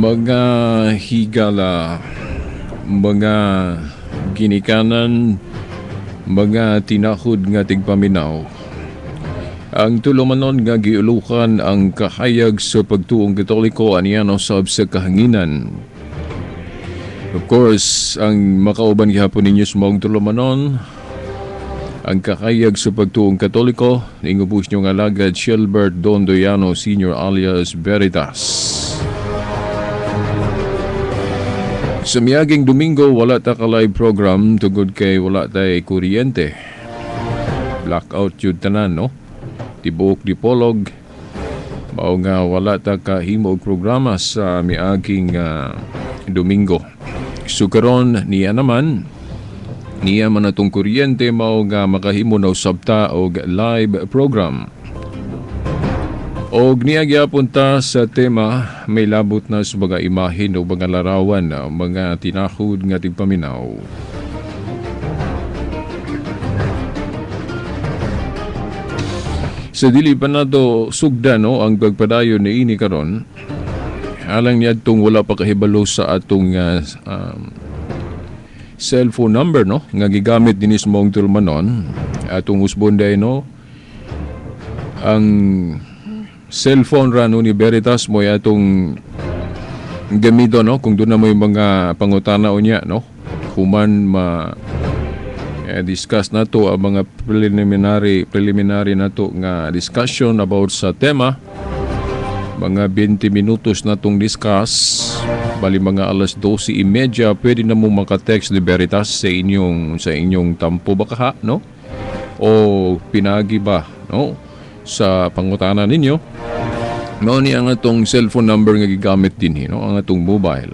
Mga higala, mga ginikanan, mga tinahod nga tigpaminaw. Ang tulumanon nga giulukan ang kahayag sa pagtuong Katoliko aniyan usab sa kahanginan. Of course, ang makauban gihapon ninyo sa mong tulumanon, ang kahayag sa pagtuong Katoliko, ingubos nyo nga lagad Shelbert Dondoyano Sr. alias Veritas. Sa miyaging Domingo, wala ta ka live program tugod kay wala tay kuryente. Blackout yun tanan, no? Tibuok dipolog. Mao nga wala ta ka himo og programa sa miaging Domingo. So karon niya man atong kuryente mao nga makahimo na usab ta og live program. Og niya gyapon ta sa tema may labot na sa mga imahin o mga larawan mga tinahod nga tigpaminaw. Sa dili pa nato sugda no ang pagpadayon ni ini karon. Alang niya itong wala pa kahibalo sa atong cellphone number no nga gigamit dinis mong tulmanon atong usbonday no ang cellphone rano ni Veritas mo atong gamiton no kung doon na mo yung mga pangutana unya no human discuss na to ang mga preliminary na to nga discussion about sa tema. Mga 20 minutos na tong discuss, bali mga alas 12:30 pwede na mo maka-text ni Veritas sa inyong tampo baka ha, no? O pinagi ba, no? Sa pangutana ninyo. Mao ni ang atong cellphone number nga gigamit din no? Ang atong mobile.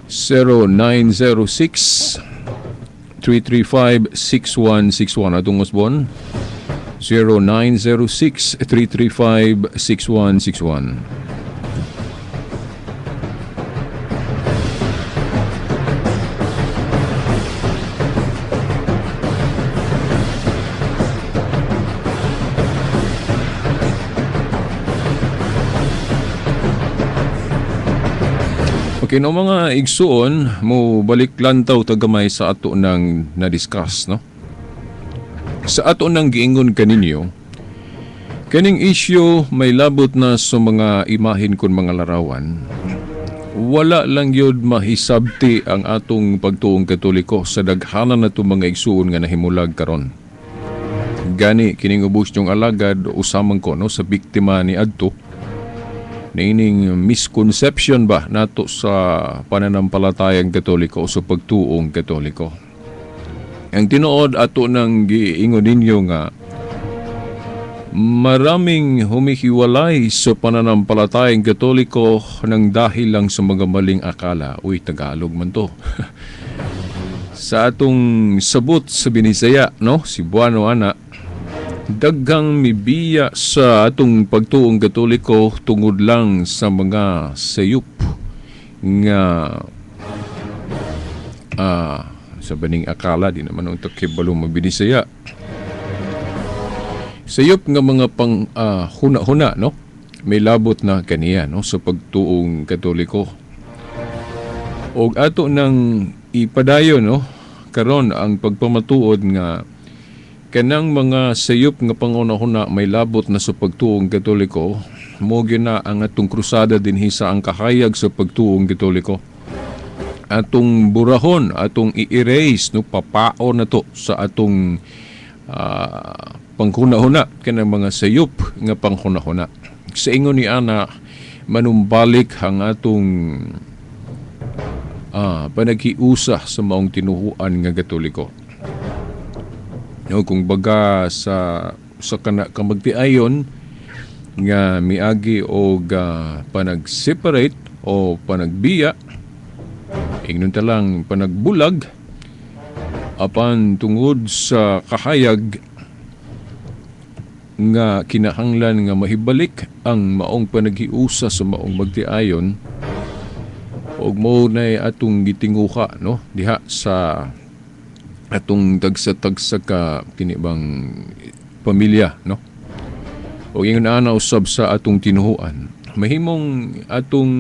0906 335-6161 atong usbon 0906-335-6161. Okay, no mga igsuon mo balik lantaw tagamay sa ato nang na-discuss, no? Sa ato nang giingon kaninyo, kaning issue may labot na sa mga imahin kon mga larawan. Wala lang yun mahisabti ang atong pagtuong Katoliko sa daghanan na itong mga igsuon nga nahimulag karon. Gani, kining ubos nyong alagad usamang ko no, sa biktima ni Adto, nining misconception ba nato sa pananampalatayang Katoliko o sa pagtuong Katoliko. Ang tinuod ato nang giingon ninyo nga maraming humihiwalay sa pananampalatayang Katoliko nang dahil lang sa mga maling akala. Uy, Tagalog man to. Sa atong sabot sa Binisaya, no? Cebuano ana, daghang mibiya sa atong pagtuong Katoliko tungod lang sa mga sayop nga sa baning akala di naman ang takibalong mabinisaya. Sayop nga mga pang huna-huna no may labot na kaniya no sa pagtuong Katoliko. Og ato nang ipadayon no karon ang pagpamatuod nga kanang mga sayop nga panguna-huna may labot na sa pagtuong Katoliko, mo na ang atong krusada dinhi sa ang kahayag sa pagtuong Katoliko. Atong burahon, atong i-erase, no, papao na to sa atong panghuna-huna kanang mga sayop nga panghuna-huna. Sa ingon ni ana, manumbalik ang atong panaghiusa sa maong tinuhuan nga Katoliko. No, kung baga sa kamagtiayon nga miagi og panag-separate o panagbiya ingnon ta lang panagbulag apan tungod sa kahayag nga kinahanglan nga mahibalik ang maong panaghiusa sa maong magtiayon og mo nay atong gitinguha no diha sa atong tagsa-tagsa ka tinibang pamilya no o ingon ana usab sa atong tinuhuan mahimong atong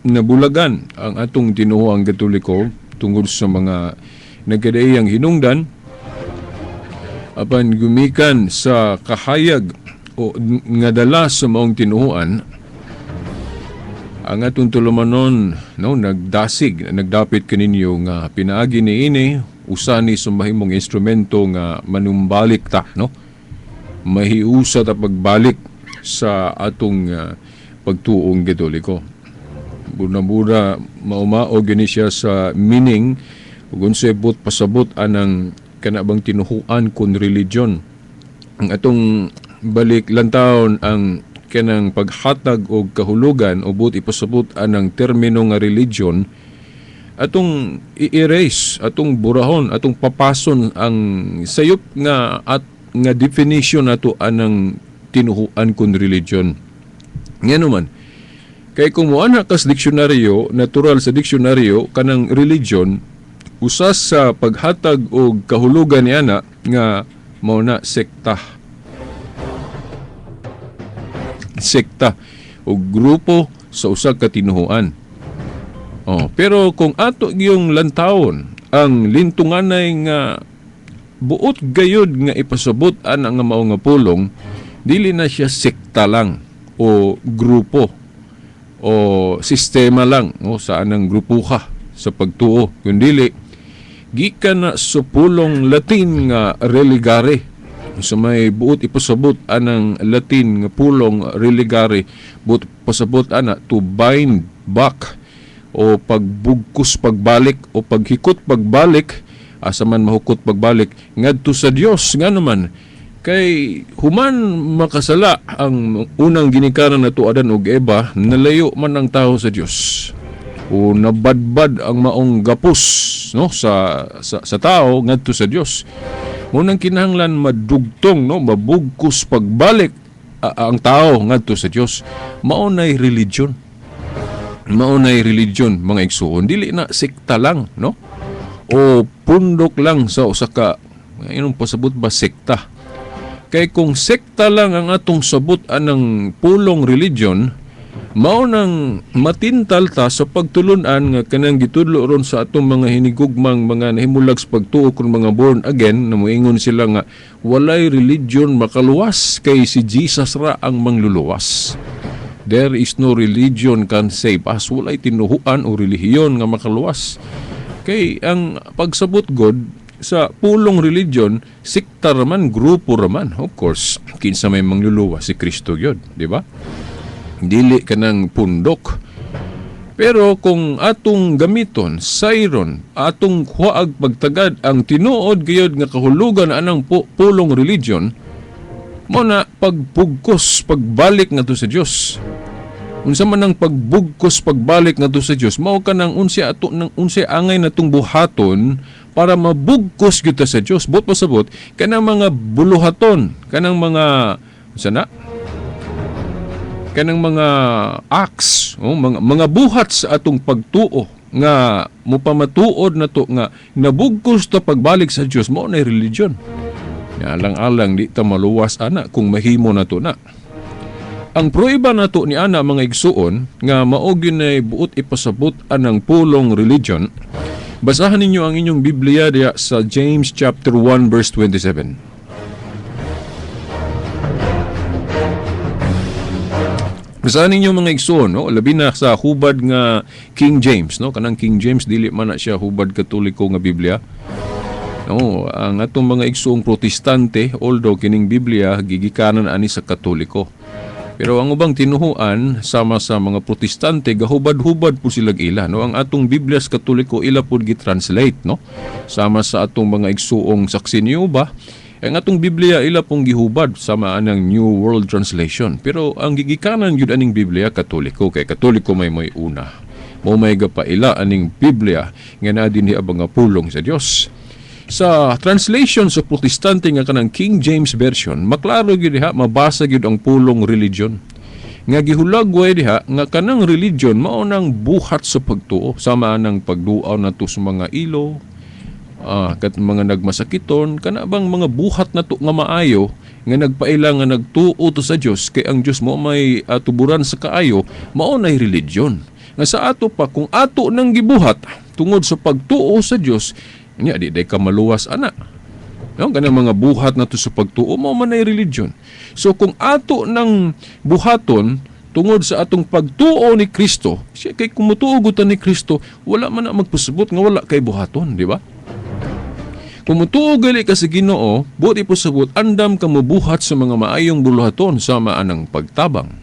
nabulagan ang atong tinuoang Katoliko tungod sa mga nagkadaiyang hinungdan apan gumikan sa kahayag o nga dala sa maong tinuoan. Ang atong tulumanon nagdapit kaninyo nga pinaagi niini usa ni sa mahimong instrumento nga manumbalik ta, mahiusa ta pagbalik sa atong pagtuong Katoliko. Buna-buna maumao gini siya sa meaning ug unsay pasabot anang kanabang tinuhuan kun religion. Ang atong balik lantawon ang kanang paghatag og kahulugan o but ipasabot anang termino nga religion, atong i-erase, atong burahon, atong papason ang sayop nga nga definition nato anang tinuhuan kun religion. Ngano man kay kung moana kas diksyonaryo, natural sa diksyonaryo kanang religion usas sa paghatag og kahulugan niana nga mao na sekta o grupo sa usa ka tinuhuan. Pero kung ato yung lantawon ang lintunganay nga buot gayud nga ipasabot ang nga mao nga pulong, dili na siya sekta lang o grupo o sistema lang sa anang grupuha sa pagtuo, kundi gikan na sa pulong Latin nga religare. Sa may buot ipasabot anang Latin nga pulong religare, buot pasabot ana to bind back o pagbugkos pagbalik o paghikot pagbalik, asa man mahukot pagbalik ngadto sa Dios. Nga naman kay human makasala ang unang ginikanan nato Adan ug Eva, nalayo man ang tao sa Dios o nabadbad ang maong gapos sa tao ngadto sa Dios. Munang kinahanglan madugtong mabugkos pagbalik ang tao ngadto sa Dios. Maunay religion mga igsuon, dili na sekta lang o pundok lang sa usa ka inong pasabot ba sekta. Kay kung sekta lang ang atong sabot anang pulong religion, mao nang matintal ta sa pagtulunan nga kanang gitudlo ron sa atong mga hinigugmang mga nahimulag sa pagtuo kun mga born again, na moingon sila nga walay religion makaluwas kay si Jesus ra ang mangluluwas. There is no religion can save us. Walay tinuhuan o relihiyon nga makaluwas. Kay ang pagsabot God sa pulong religion, sekta raman, grupo raman. Of course, kinsa may mangluluwas si Kristo gyud, di ba? Dili kanang pundok. Pero kung atong gamiton, sayron, atong huwaag pagtagad ang tinuod gayud nga kahulugan anang pulong religion, mo na pagbugkos pagbalik ngadto sa Dios. Unsa man ang pagbugkos pagbalik ngadto sa Dios, mao kanang unsay angay natong buhaton para mabugkos kita sa Dios. Bot pasabot kanang mga buluhaton, kanang mga kanang mga acts, mga buhat sa atong pagtuo nga mupamatuod nato nga nabugkos ta pagbalik sa Dios, mao na religion. Alang-alang di ta maluwas ana kung mahimo nato na. Ang pruiba nato ni ana mga igsuon nga mao gyud buot ipasabot anang pulong religion. Basahan ninyo ang inyong Biblia diya sa James chapter 1 verse 27. Basahan ninyo mga igsuon, labi na sa hubad nga King James, kanang King James dili man na siya hubad Katoliko nga Biblia. Ang atong mga igsuong protestante, although kining Biblia gigikanan ani sa Katoliko. Pero ang ubang tinuhuan sama sa mga protestante gahubad-hubad po sila ila. Ang atong Biblia sa Katoliko ila po gi-translate. Sama sa atong mga igsuong saksi niyo ba? Ang atong Biblia ila pong gihubad sama anang New World Translation. Pero ang gigikanan yun aning Biblia Katoliko. Kay Katoliko may una. May gapaila aning Biblia nga na din hiabang nga pulong sa Dios. Sa translation sa protestante nga kanang King James Version, maklaro gyud diha, mabasa gyud ang pulong religion. Nga gihulagway diha nga kanang religion mao nang buhat sa pagtuo, sama nang pagduaw nato sa mga ilo, kat mga nagmasakiton, kana bang mga buhat nato nga maayo nga nagpaila nga nagtuo to sa Dios kay ang Dios mo may tuburan sa kaayo, mao nay religion. Nga sa ato pa kung ato nang gibuhat tungod sa pagtuo sa Dios, nya di day ka maluwas ana. No, kanang mga buhat na to sa pagtuo mao man ay religion. So kung ato nang buhaton tungod sa atong pagtuo ni Kristo, siya kay kumutuo gutan ni Kristo, wala man na magpasabot nga wala kay buhaton, di ba? Kung mutuo gali ka sa Ginoo, buti po sabot andam ka mabuhat sa mga maayong buluhaton sama anang pagtabang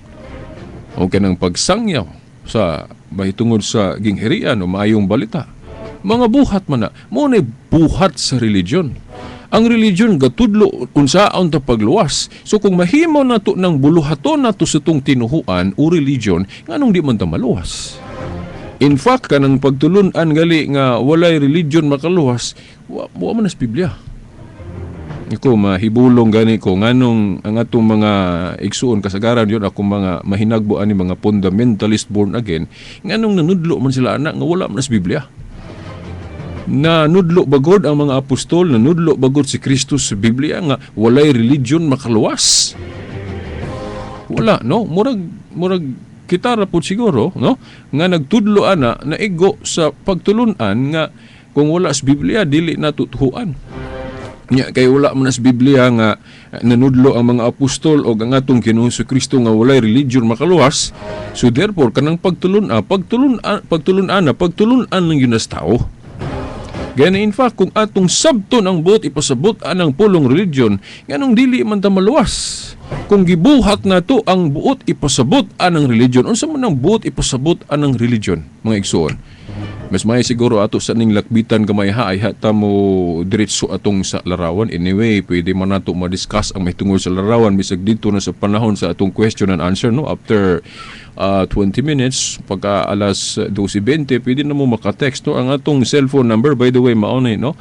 o kanang pagsangyaw sa mahitungod sa ginghirian o maayong balita. Mga buhat man na, mo na buhat sa religion. Ang religion gatudlo unsaon ta pagluwas. So kung mahimaw nato ng buluhaton nato sa tong tinuhuan o religion, nganong di man ta maluwas? In fact, kanang pagtulunan gali nga walay religion makaluwas, wa man nas Biblia. Iko mahibulong gani ko nganong ang atong mga igsuon kasagaran yon ako mga mahinagbo ani mga fundamentalist born again, nganong nanudlo man sila anak nga wala man nas Biblia. Na nudlo bagod ang mga apostol, na nudlo bagod si Kristo sa Biblia nga walay religion makaluwas. Wala, no? Murag kita ra po siguro, no? Nga nagtudlo ana na igo sa pagtulunan nga kung wala sa Biblia dili natutuhuan. Nya kay wala man sa Biblia nga nanudlo ang mga apostol o ang atong Ginoong Kristo nga walay religion makaluwas. So therefore kanang pagtulunan ng Yunas tao. Gani in fact, kung atong sabton ang buot ipasabot anang pulong religion, nganong dili man ta maluwas. Kung gibuhat na to ang buot ipasabot anang religion, unsa man ang buot ipasabot anang religion, mga igsoon? Mas may siguro ato sa ning lakbitan gamay ay hata mo diretso atong sa larawan. Anyway, pwede man nato ma-discuss ang mahitungod sa larawan bisag dito na sa panahon sa atong question and answer, no? After 20 minutes, pagka alas 12:20, pwede na mo makatext, no? Ang atong cellphone number, by the way, maunay, no?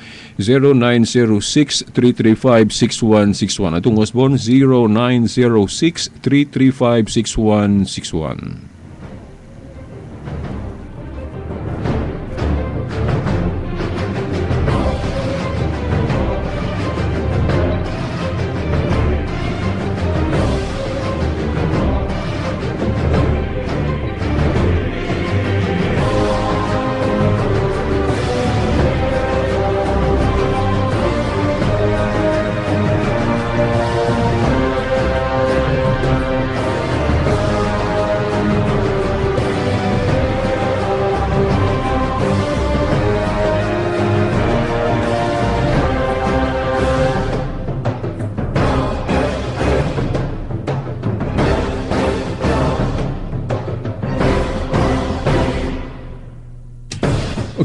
0906-335-6161. Atong Osborne, 0906-335-6161.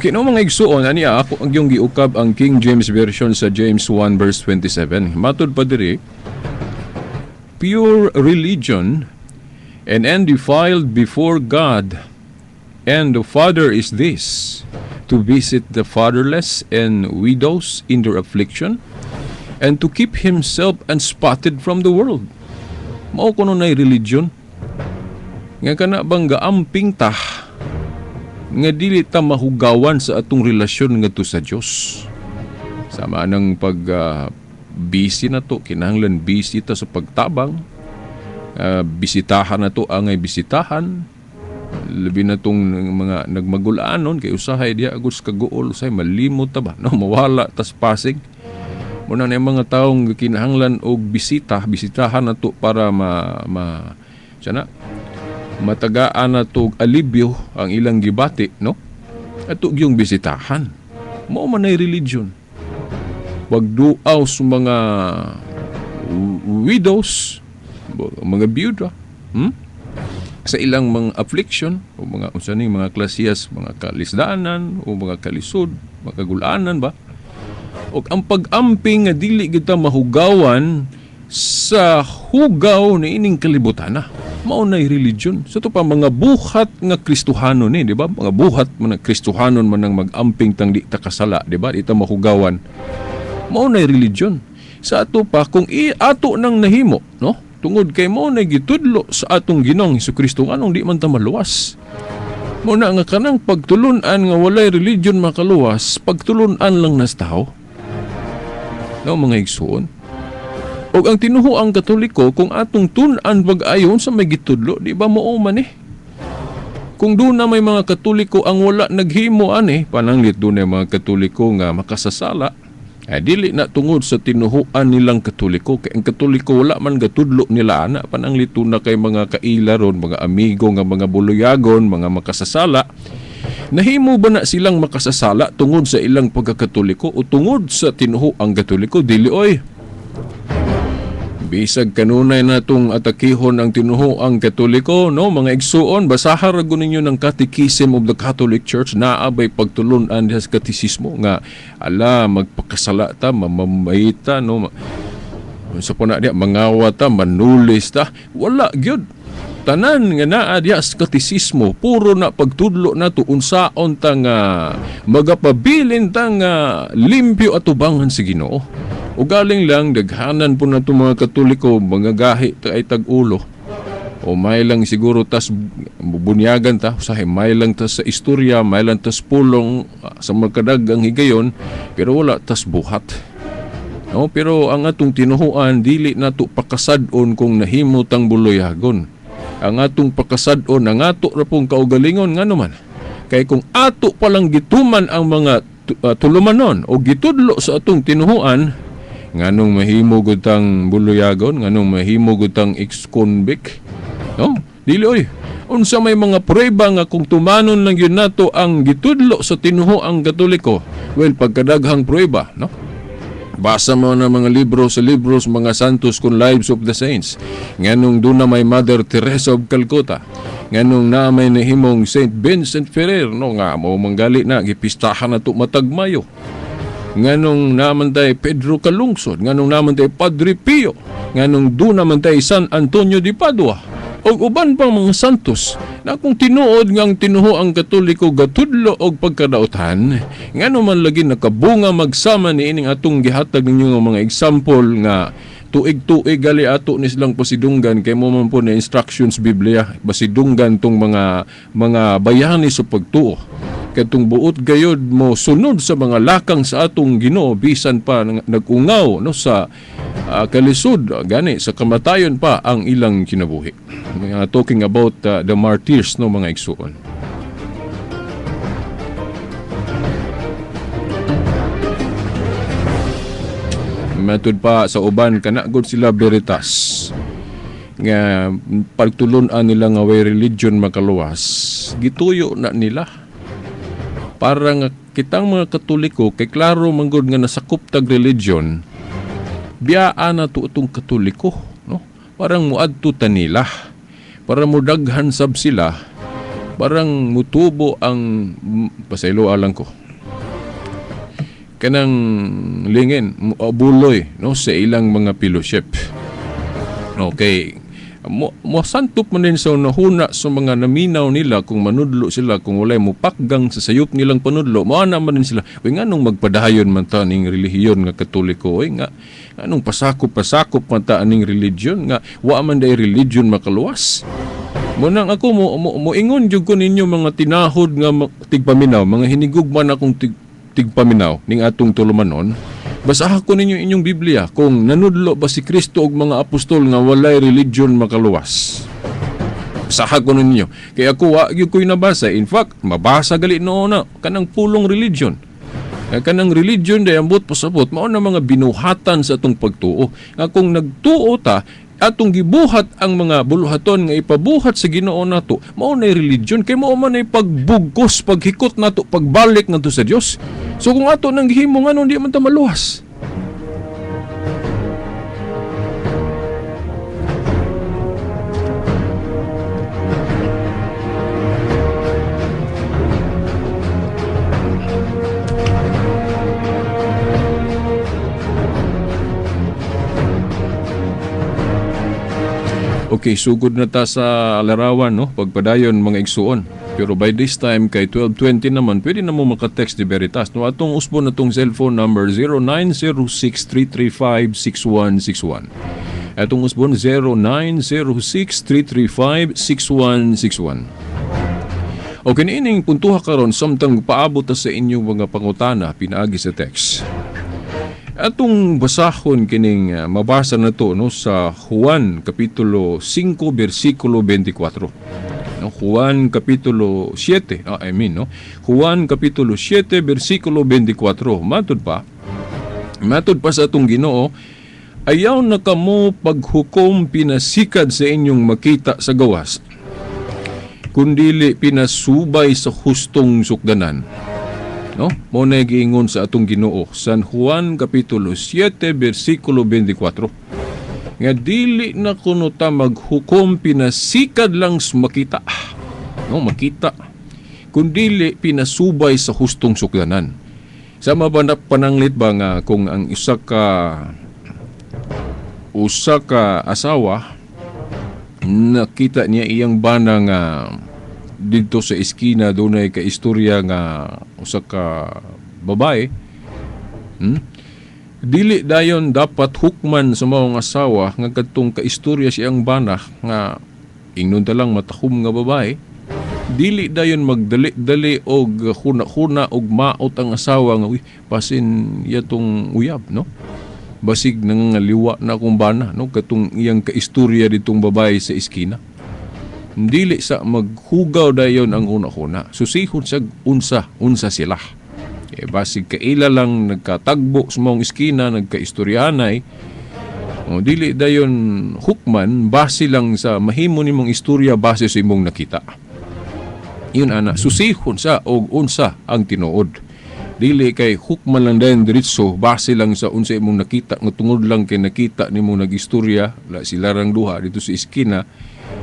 Okay, no mga igsuon, ani ako ang yung giukab ang King James Version sa James 1 verse 27. Matod pa diri, pure religion and undefiled before God and the Father is this, to visit the fatherless and widows in their affliction and to keep himself unspotted from the world. Mao kuno nay religion. Nga kana bang gaamping ta nga dili ta mahugawan sa atong relasyon ngadto sa Dios. Sama nang pag busy na to, kinahanglan busy ta sa pagtabang. Bisitahan na to angay bisitahan. Labi na tong mga nagmagulaanon kay usahay diha agos kaguol usay malimot ta ba, no, mawala tas pasig. Muna na yung mga taong kinahanglan og bisitahan na to para matagaan na to alibyo ang ilang gibati, no? At yung bisitahan. Mao man ay religion. Pagduaw sa mga widows, mga byuda, sa ilang mga affliction o mga unsaning mga klasiyas, mga kalisdaanan o mga kalisod, mga kagulanan ba? O ang pag-amping nga dili kita mahugawan sa hugaw na ining kalibutan na. Mao nay religion. So to pa mga buhat nga Kristohanon ni, di ba? Mga buhat man nga Kristohanon man ang mag-amping tang di ta kasala, di ba? Di ta mahugawan. Mao nay religion. Sa ato pa kung ato nang nahimo, no? Tungod kay mao nay gitudlo sa atong Ginoong Hesukristo anong di man ta maluwas. Mao na nga kanang pagtulunan nga walay religion makaluwas, pagtulunan lang nas tao. No mga igsoon. O ang tinuhuang Katoliko, kung atong tun-an pag-ayon sa may gitudlo, di ba mo man eh? Kung doon na may mga Katoliko ang wala naghimo ani, pananglit doon na mga Katoliko nga makasasala, ay dili na tungod sa tinuhuan nilang Katoliko. Kaya ang Katoliko wala man gatudlo nila ana, pananglit doon na kay mga kailaron, mga amigo nga mga buluyagon, mga makasasala. Nahimo ba na silang makasasala tungod sa ilang pagkakatoliko o tungod sa tinuhuang Katoliko? Dili oy. Bisag kanunay natong atakihon ang tinuhuang Katoliko, no, mga igsuon, basahan ra ninyo ng Catechism of the Catholic Church, naabay pagtulunan sa katisismo nga ala magpakasala ta, mamamayita, no, sa po na diya, mangawata, manulis ta, wala gyud. Tanan nga naa diya sa katisismo, puro na pagtudlo na to unsaon ta nga magapabilin ta nga limpyo at ubangan sa Ginoo. O galing lang, daghanan po na itong mga Katoliko, mga gahi ay tag-ulo. O may lang siguro tas bunyagan ta, usahay may lang tas sa istorya, may lang tas pulong sa magkadagang higayon, pero wala tas buhat. No, pero ang atong tinuhuan, dili nato pakasadon kung nahimutang buloyagon. Ang atong pakasadon, ang ato na pong kaugalingon, nga naman. Kaya kung ato palang gituman ang mga tulumanon o gitudlo sa atong tinuhuan, nganong mahimo gud tang buluyagon, nganong mahimo gud tang ex-convict, no, dili oy. Unsa may mga prueba nga kung tumanon lang yun nato ang gitudlo sa tinuhuang Katoliko, well, pagkadaghang prueba, no, basa mo na mga libro sa libros mga santos kung Lives of the Saints, nganong doon na may Mother Teresa of Calcutta, nganong na may nahimong Saint Vincent Ferrer, no, nga mo manggali na gipistahan na to matag Mayo, nganong naman tayo Pedro Calungsod, nganong naman tayo Padre Pio, nganong doon naman tayo San Antonio de Padua, o uban pang mga santos na kung tinuod ngang tinuho ang Katoliko gatudlo og pagkadautan, nganong man lagi nakabunga magsama ni ining atong gihatag ninyo nga mga example nga tuig-tuig gali ato ni silang pasidunggan kay mo man po na instructions Biblia pasidunggan tong mga bayani sa pagtuo. Katong buot gayod mo sunod sa mga lakang sa atong Ginoo bisan pa nagungaw no sa kalisod gani sa kamatayon pa ang ilang kinabuhi. Talking about the martyrs no mga igsuon. Matud pa sa uban kana gud sila Veritas nga pagtulunan nila nga way religion makaluwas gituyo na nila. Parang kitang mga Katoliko, kay klaro manggod nga nasakop tag religion, biyaan na to itong Katoliko. No? Parang muadto ta nila. Para mudaghan sab sila. Parang mutubo ang, pasaylo alang ko, kanang lingin, buloy no, sa ilang mga fellowship. Okay. Mo santop man din sa nahuna sa mga naminaw nila kung manudlo sila, kung walay mo pakgang sa sayop nilang panudlo, maana man din sila. Uy, nga nung magpadayon man ta ning relihiyon nga Katoliko, uy, nga anong pasakop man ta aning religion, nga wa man day religion makaluwas. Munang ako mo ingon jud ko ninyo mga tinahod nga tigpaminaw, mga hinigugman akong tigpaminaw ning atong tulumanon. Basahan ko ninyo inyong Biblia kung nanudlo ba si Kristo og mga apostol nga walay religion makaluwas. Basahan ko ninyo. Kaya ako wa gyud ko'y nabasa. In fact, mabasa gali noon na kanang pulong religion. Kanang religion day ambot pasabot mao na mga binuhatan sa atong pagtuo. Nga kung nagtuo ta atong gibuhat ang mga buluhaton nga ipabuhat sa Ginoo nato, mao na religion kay mao man ay pagbugkos, paghikot nato, pagbalik nato sa Dios. So kung ato nang gihimo nganon di man ta maluwas. Okay, sugod na ta sa larawan, no? Pagpadayon mga igsuon. Pero by this time, kay 12:20 naman, pwede na mo makatext di Veritas. No, atong usbon na tong cellphone number 0906-335-6161. Atong usbon 0906-335-6161. O kiniining puntuha karon samtang paabot sa inyong mga pangutana pinaagi sa text. Atong basahon kining mabasa na to no sa Juan kapitulo 5 bersikulo 24. No, Juan kapitulo 7, no. Juan kapitulo 7 bersikulo 24. Matod pa sa atong Ginoo, ayaw na kamo paghukom pinasikad sa inyong makita sa gawas, kundili pinasubay sa hustong sukdanan. No? Mo na giingon sa atong Ginoo San Juan kapitulo 7 bersikulo 24. Nga dili na kuno ta maghukom pinasikad lang sa makita. No, makita. Kundili pinasubay sa hustong sukdanan. Sa mabanap pananglit ba nga kung ang usa ka asawa nakita niya iyang bana nga dito sa iskina dunay ka istorya nga usa ka babae, dili dayon dapat hukman sa maong asawa nga kadtong ka istorya siyang bana nga ingnon ta lang matakom nga babae, dili dayon magdali-dali og huna-huna og maot ang asawa nga pasin yatong uyab, no, basig nangangaliwa na akong bana, no, katong iyang ka istorya ditong babae sa iskina. Dili sa maghugaw dayon ang una-una. Susihon sa unsa sila. Basig kaila lang nagkatagbo sa mong iskina, nagkaistoryanay. Dili dayon hukman base lang sa mahimo nimong istorya base sa imong nakita. Yun ana, susihon sa og unsa ang tinuod. Dili kay hukman lang dayon diretso base lang sa unsa imong nakita nga tungod lang kay nakita nimo nagistorya la silarang duha dito sa iskina.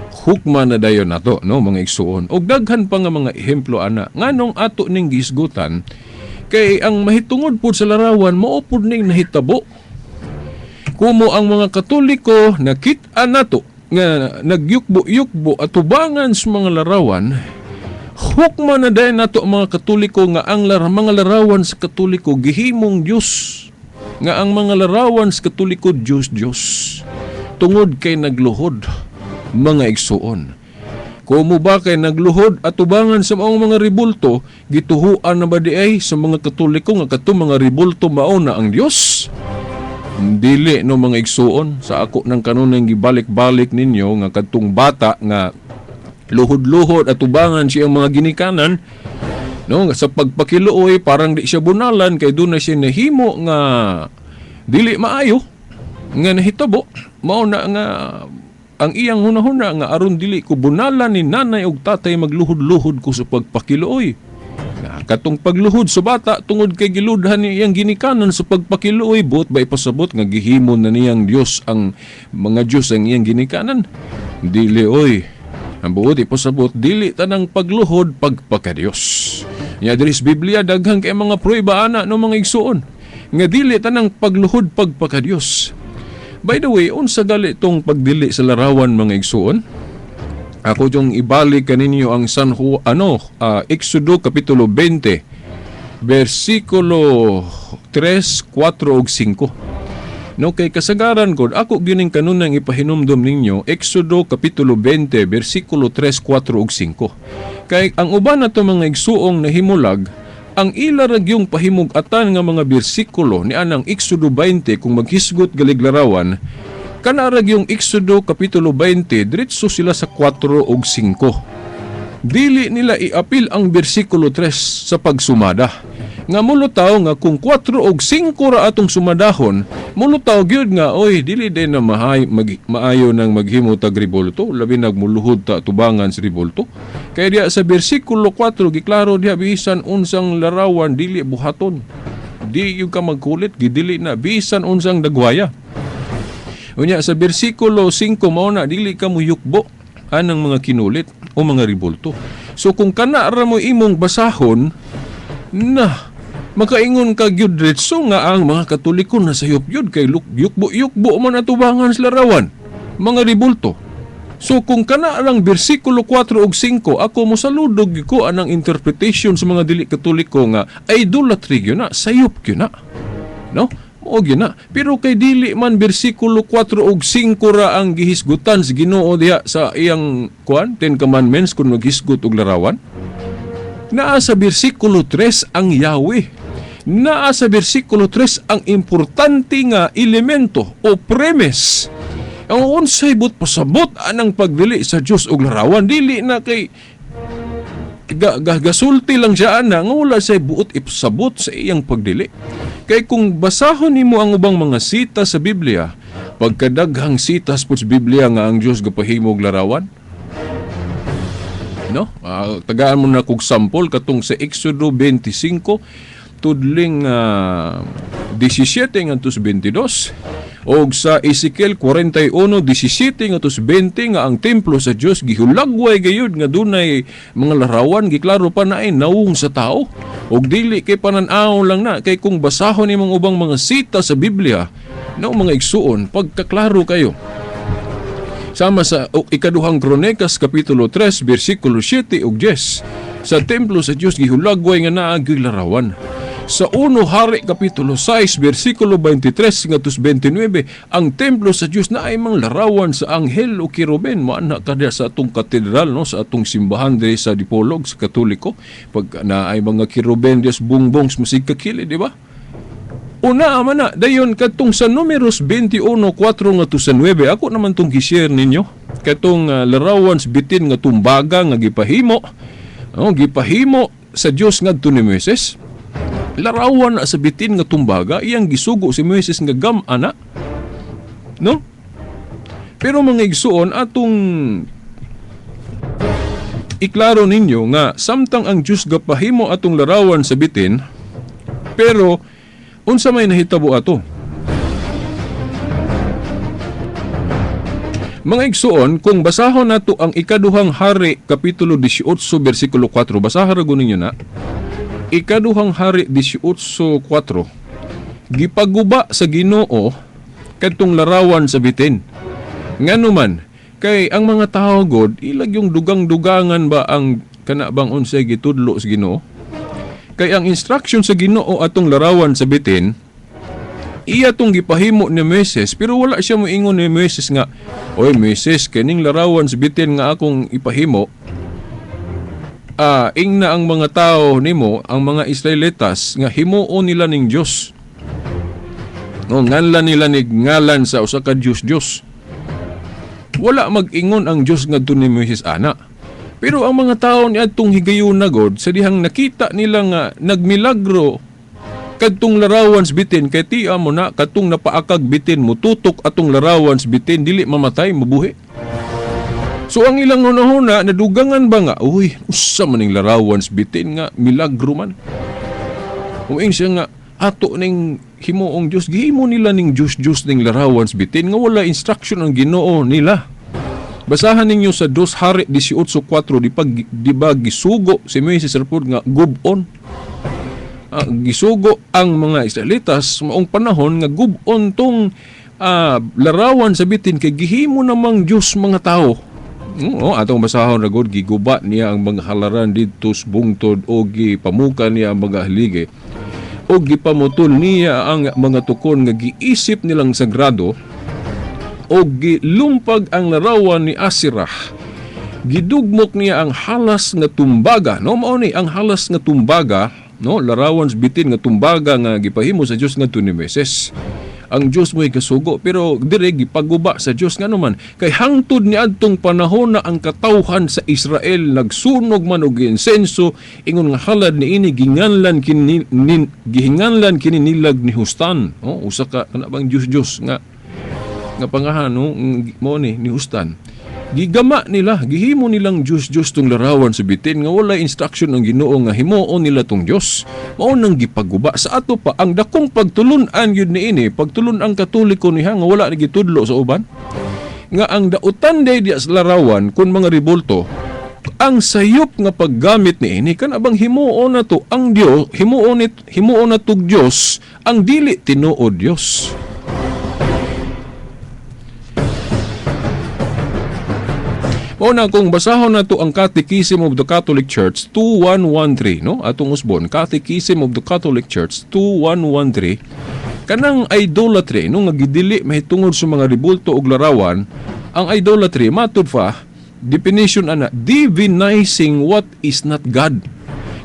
Hukman na dayon nato, no, mga igsuon. Og daghan pa nga mga ehemplo ana nganong ato ning gisgutan kay ang mahitungod pud sa larawan mao pud ning nahitabo. Kumo ang mga Katoliko nakit-a nato nga nagyukbo-yukbo at tubangan sa mga larawan, hukman na dayon nato mga Katoliko nga ang mga larawan sa Katoliko gihimong Dios, nga ang mga larawan sa Katoliko Dios tungod kay nagluhod. Mga igsuon, kumo ba kay nagluhod at tubangan sa maong mga ribulto, gituhuan na ba di ay sa mga Katoliko nga katong mga ribulto mao na ang Dios? Dili, no, mga igsuon. Sa ako ng kanunang gibalik-balik ninyo nga katong bata nga luhod-luhod at tubangan siyang mga ginikanan, no, sa pagpakiluoy parang di siya bunalan kay doon na siya nahimo nga dili maayo nga nahitabo. Mao na nga ang iyang hunahuna nga aron dili ko bunalan ni nanay ug tatay magluhod-luhod ko sa pagpakiluoy. Katong pagluhod sa bata tungod kay giludhan ni iyang ginikanan sa pagpakiluoy, buot ba ipasabot nga gihimo na niyang Dios ang mga Dios ang iyang ginikanan? Dili oy. Ang buot ipasabot dili tanang pagluhod pagpakadios. Nya diri sa Biblia daghang kay mga prueba ana no mga igsuon nga dili tanang pagluhod pagpakadios. By the way, unsa gali itong pagdili sa larawan mga igsuon? Ako yung ibalik kaninyo ang Exodo kapitulo 20, versikulo 3, 4 ug 5. No, kay kasagaran ko, ako gining kanunang ipahinumdom ninyo, Exodo kapitulo 20, versikulo 3, 4 ug 5. Kay ang uban nato mga igsuong nahimulag, ang ilarag yung pahimugatan nga mga bersikulo ni anang Exodo 20 kung maghisgot galiglarawan, kanarag yung Exodo kapitulo 20, diretso sila sa 4 ug 5. Dili nila iapil ang bersikulo 3 sa pagsumada. Nga mulutaw nga kung 4 ug 5 ra atong sumadahon, mulutaw gyud nga oy dili din na maayo nang maghimo tag ribulto, labi nagmuluhod ta tubangan sa ribulto. Kaya diya sa bersikulo 4 giklaro diha bisan unsang larawan dili buhaton. Di yung ka magkulit gidili na bisan unsang dagwaya. Unya sa bersikulo 5 mao na dili ka mo yukbo anang mga kinulit o mga ribulto. So kung kana ra mo imong basahon na makaingon ka gyud diretso nga ang mga Katoliko na sayop yun kay yukbo man atubangan sa larawan mga ribulto. So kung kana lang bersikulo 4 ug 5 ako mo saludog ko anang interpretation sa mga dili Katoliko nga idolatry gyud na, sayop gyud na, no, mo gyud na. Pero kay dili man bersikulo 4 ug 5 ra ang gihisgutan sa Ginoo diha sa iyang Ten Commandments kung maghisgot og larawan. Naa sa bersikulo 3 ang Yahweh Naa sa bersikulo 3 ang importante nga elemento o premise. Ang unsay but pasabot anang pagdili sa Dios og larawan, dili na kay gasulti lang siya ana nga wala say buot ipasabot sa iyang pagdili. Kay kung basahon nimo ang ubang mga sita sa Biblia, pagkadaghang sitas po sa Biblia nga ang Dios gapahimo og larawan. No? Tagaan mo na kog sample katong sa Exodo 25 tudling 17 ngantos 22 o sa Ezekiel 41:17 ngantos 20 nga ang templo sa Dios gihulagway gayud nga dunay mga larawan, giklaro pa na ay nawong sa tao og dili kay panan-aw lang na. Kay kung basahon nimong ubang mga sita sa Biblia na mga igsuon pagkaklaro kayo. Sama sa ikaduhang Kronikas kapitulo 3 bersikulo 7 ug 10, sa templo sa Dios gihulagway nga naa gyud larawan. Sa 1 Hari kapitulo 6 bersikulo 23 ngadtos 29, ang templo sa Dios na ay mga larawan sa anghel o kiruben. Maana kada sa atong katedral, no, sa atong simbahan diri sa Dipolog sa Katoliko, pag na ay mga kiruben Dios bungbong musig kakili, di ba? Una man na dayon katong sa Numeros 21:4 ngadtos 9, ako naman tong gi-share ninyo katong larawan sa bitin nga tumbaga nga gipahimo, gipahimo sa Dios ngadto ni Moises. Larawan sa bitin nga tumbaga iyang gisugo si Moises nga gam-ana, no? Pero mga igsuon atong iklaro ninyo nga samtang ang Dios gapahimo atong larawan sa bitin, pero unsa may nahitabo ato? Mga igsuon, kung basahon nato ang ikaduhang Hari kapitulo 18 bersikulo 4, basahan ra ninyo na. Ikaduhang Hari 18:4, gipaguba sa Ginoo kadtong larawan sa bitin. Nganuman kay ang mga tao god ilag yung dugang-dugangan ba ang kana bang unsay gitudlo sa Ginoo? Kay ang instruction sa Ginoo atong larawan sa bitin, iya tong gipahimo ni Moises, pero wala siya moingon ni Moises nga, "Oy Moises, kaning larawan sa bitin nga akong ipahimo, ingna ang mga tao nimo, ang mga Israelitas nga himuon nila ning Dios. No, nganlan nila ni ngalan sa usa ka Dios. Wala mag-ingon ang Dios ngadto ni Moises ana. Pero ang mga tao ni adtong higayon na god sa dihang nakita nila nga nagmilagro kadtong larawan sa bitin, kay tiya mo na kadtong napaakag bitin mo tutok atong larawan sa bitin dili mamatay mabuhi. So ang ilang hunahuna nadugangan ba nga, uy, usa man ning larawan sa bitin nga milagro man. Uing siya nga ato ning himuong Dios, gihimo nila ning Dios ning larawan sa bitin nga wala instruction ang Ginoo nila. Basahan ninyo sa 2 Hari 18:4, di ba gisugo si Moises report nga gubon. Gisugo ang mga Israelitas maong panahon nga gubon tong larawan sa bitin kay gihimo namang Dios mga tao. Atong basahon ra gud giguba niya ang mga halaran didto sa bungtod o gipamuka niya ang mga haligi o gipamutol niya ang mga tukon nga giisip nilang sagrado o gilumpag ang larawan ni Asirah. Gidugmok niya ang halas nga tumbaga, no, mao ni ang halas nga tumbaga, no, larawan sa bitin nga tumbaga nga gipahimo sa Dios ngadto ni Moises. Ang Dios mo'y kasugo, pero dire gipaguba sa Dios nga naman kay hangtod ni adtong panahon na ang katawhan sa Israel nagsunog man og insenso, ingon nga halad ni ini gihinganlan kini nilag ni Hustan, usa ka kana bang Dios nga pangahan, mo ni Hustan. Gigama nila, gihimo nilang Diyos tong larawan sa bitin nga wala instruction ang Ginoo nga himuon nila tong Dios. Mao nang gipaguba sa ato pa ang dakong pagtulun-an yun niini, pagtulun ang Katoliko niha nga wala ni gitudlo sa uban. Nga ang dautan day diya sa larawan kun mga rebulto, ang sayop nga paggamit niini kan abang himuon na to ang Dios, himuon na tog Dios ang dili tinuod Dios. O na kung basahon na to ang Catechism of the Catholic Church 2113, no? Atong usbon, Catechism of the Catholic Church 2113, kanang idolatry, no, nga gidili mahitungod sa mga rebulto og larawan, ang idolatry matud fa definition ana divinizing what is not God.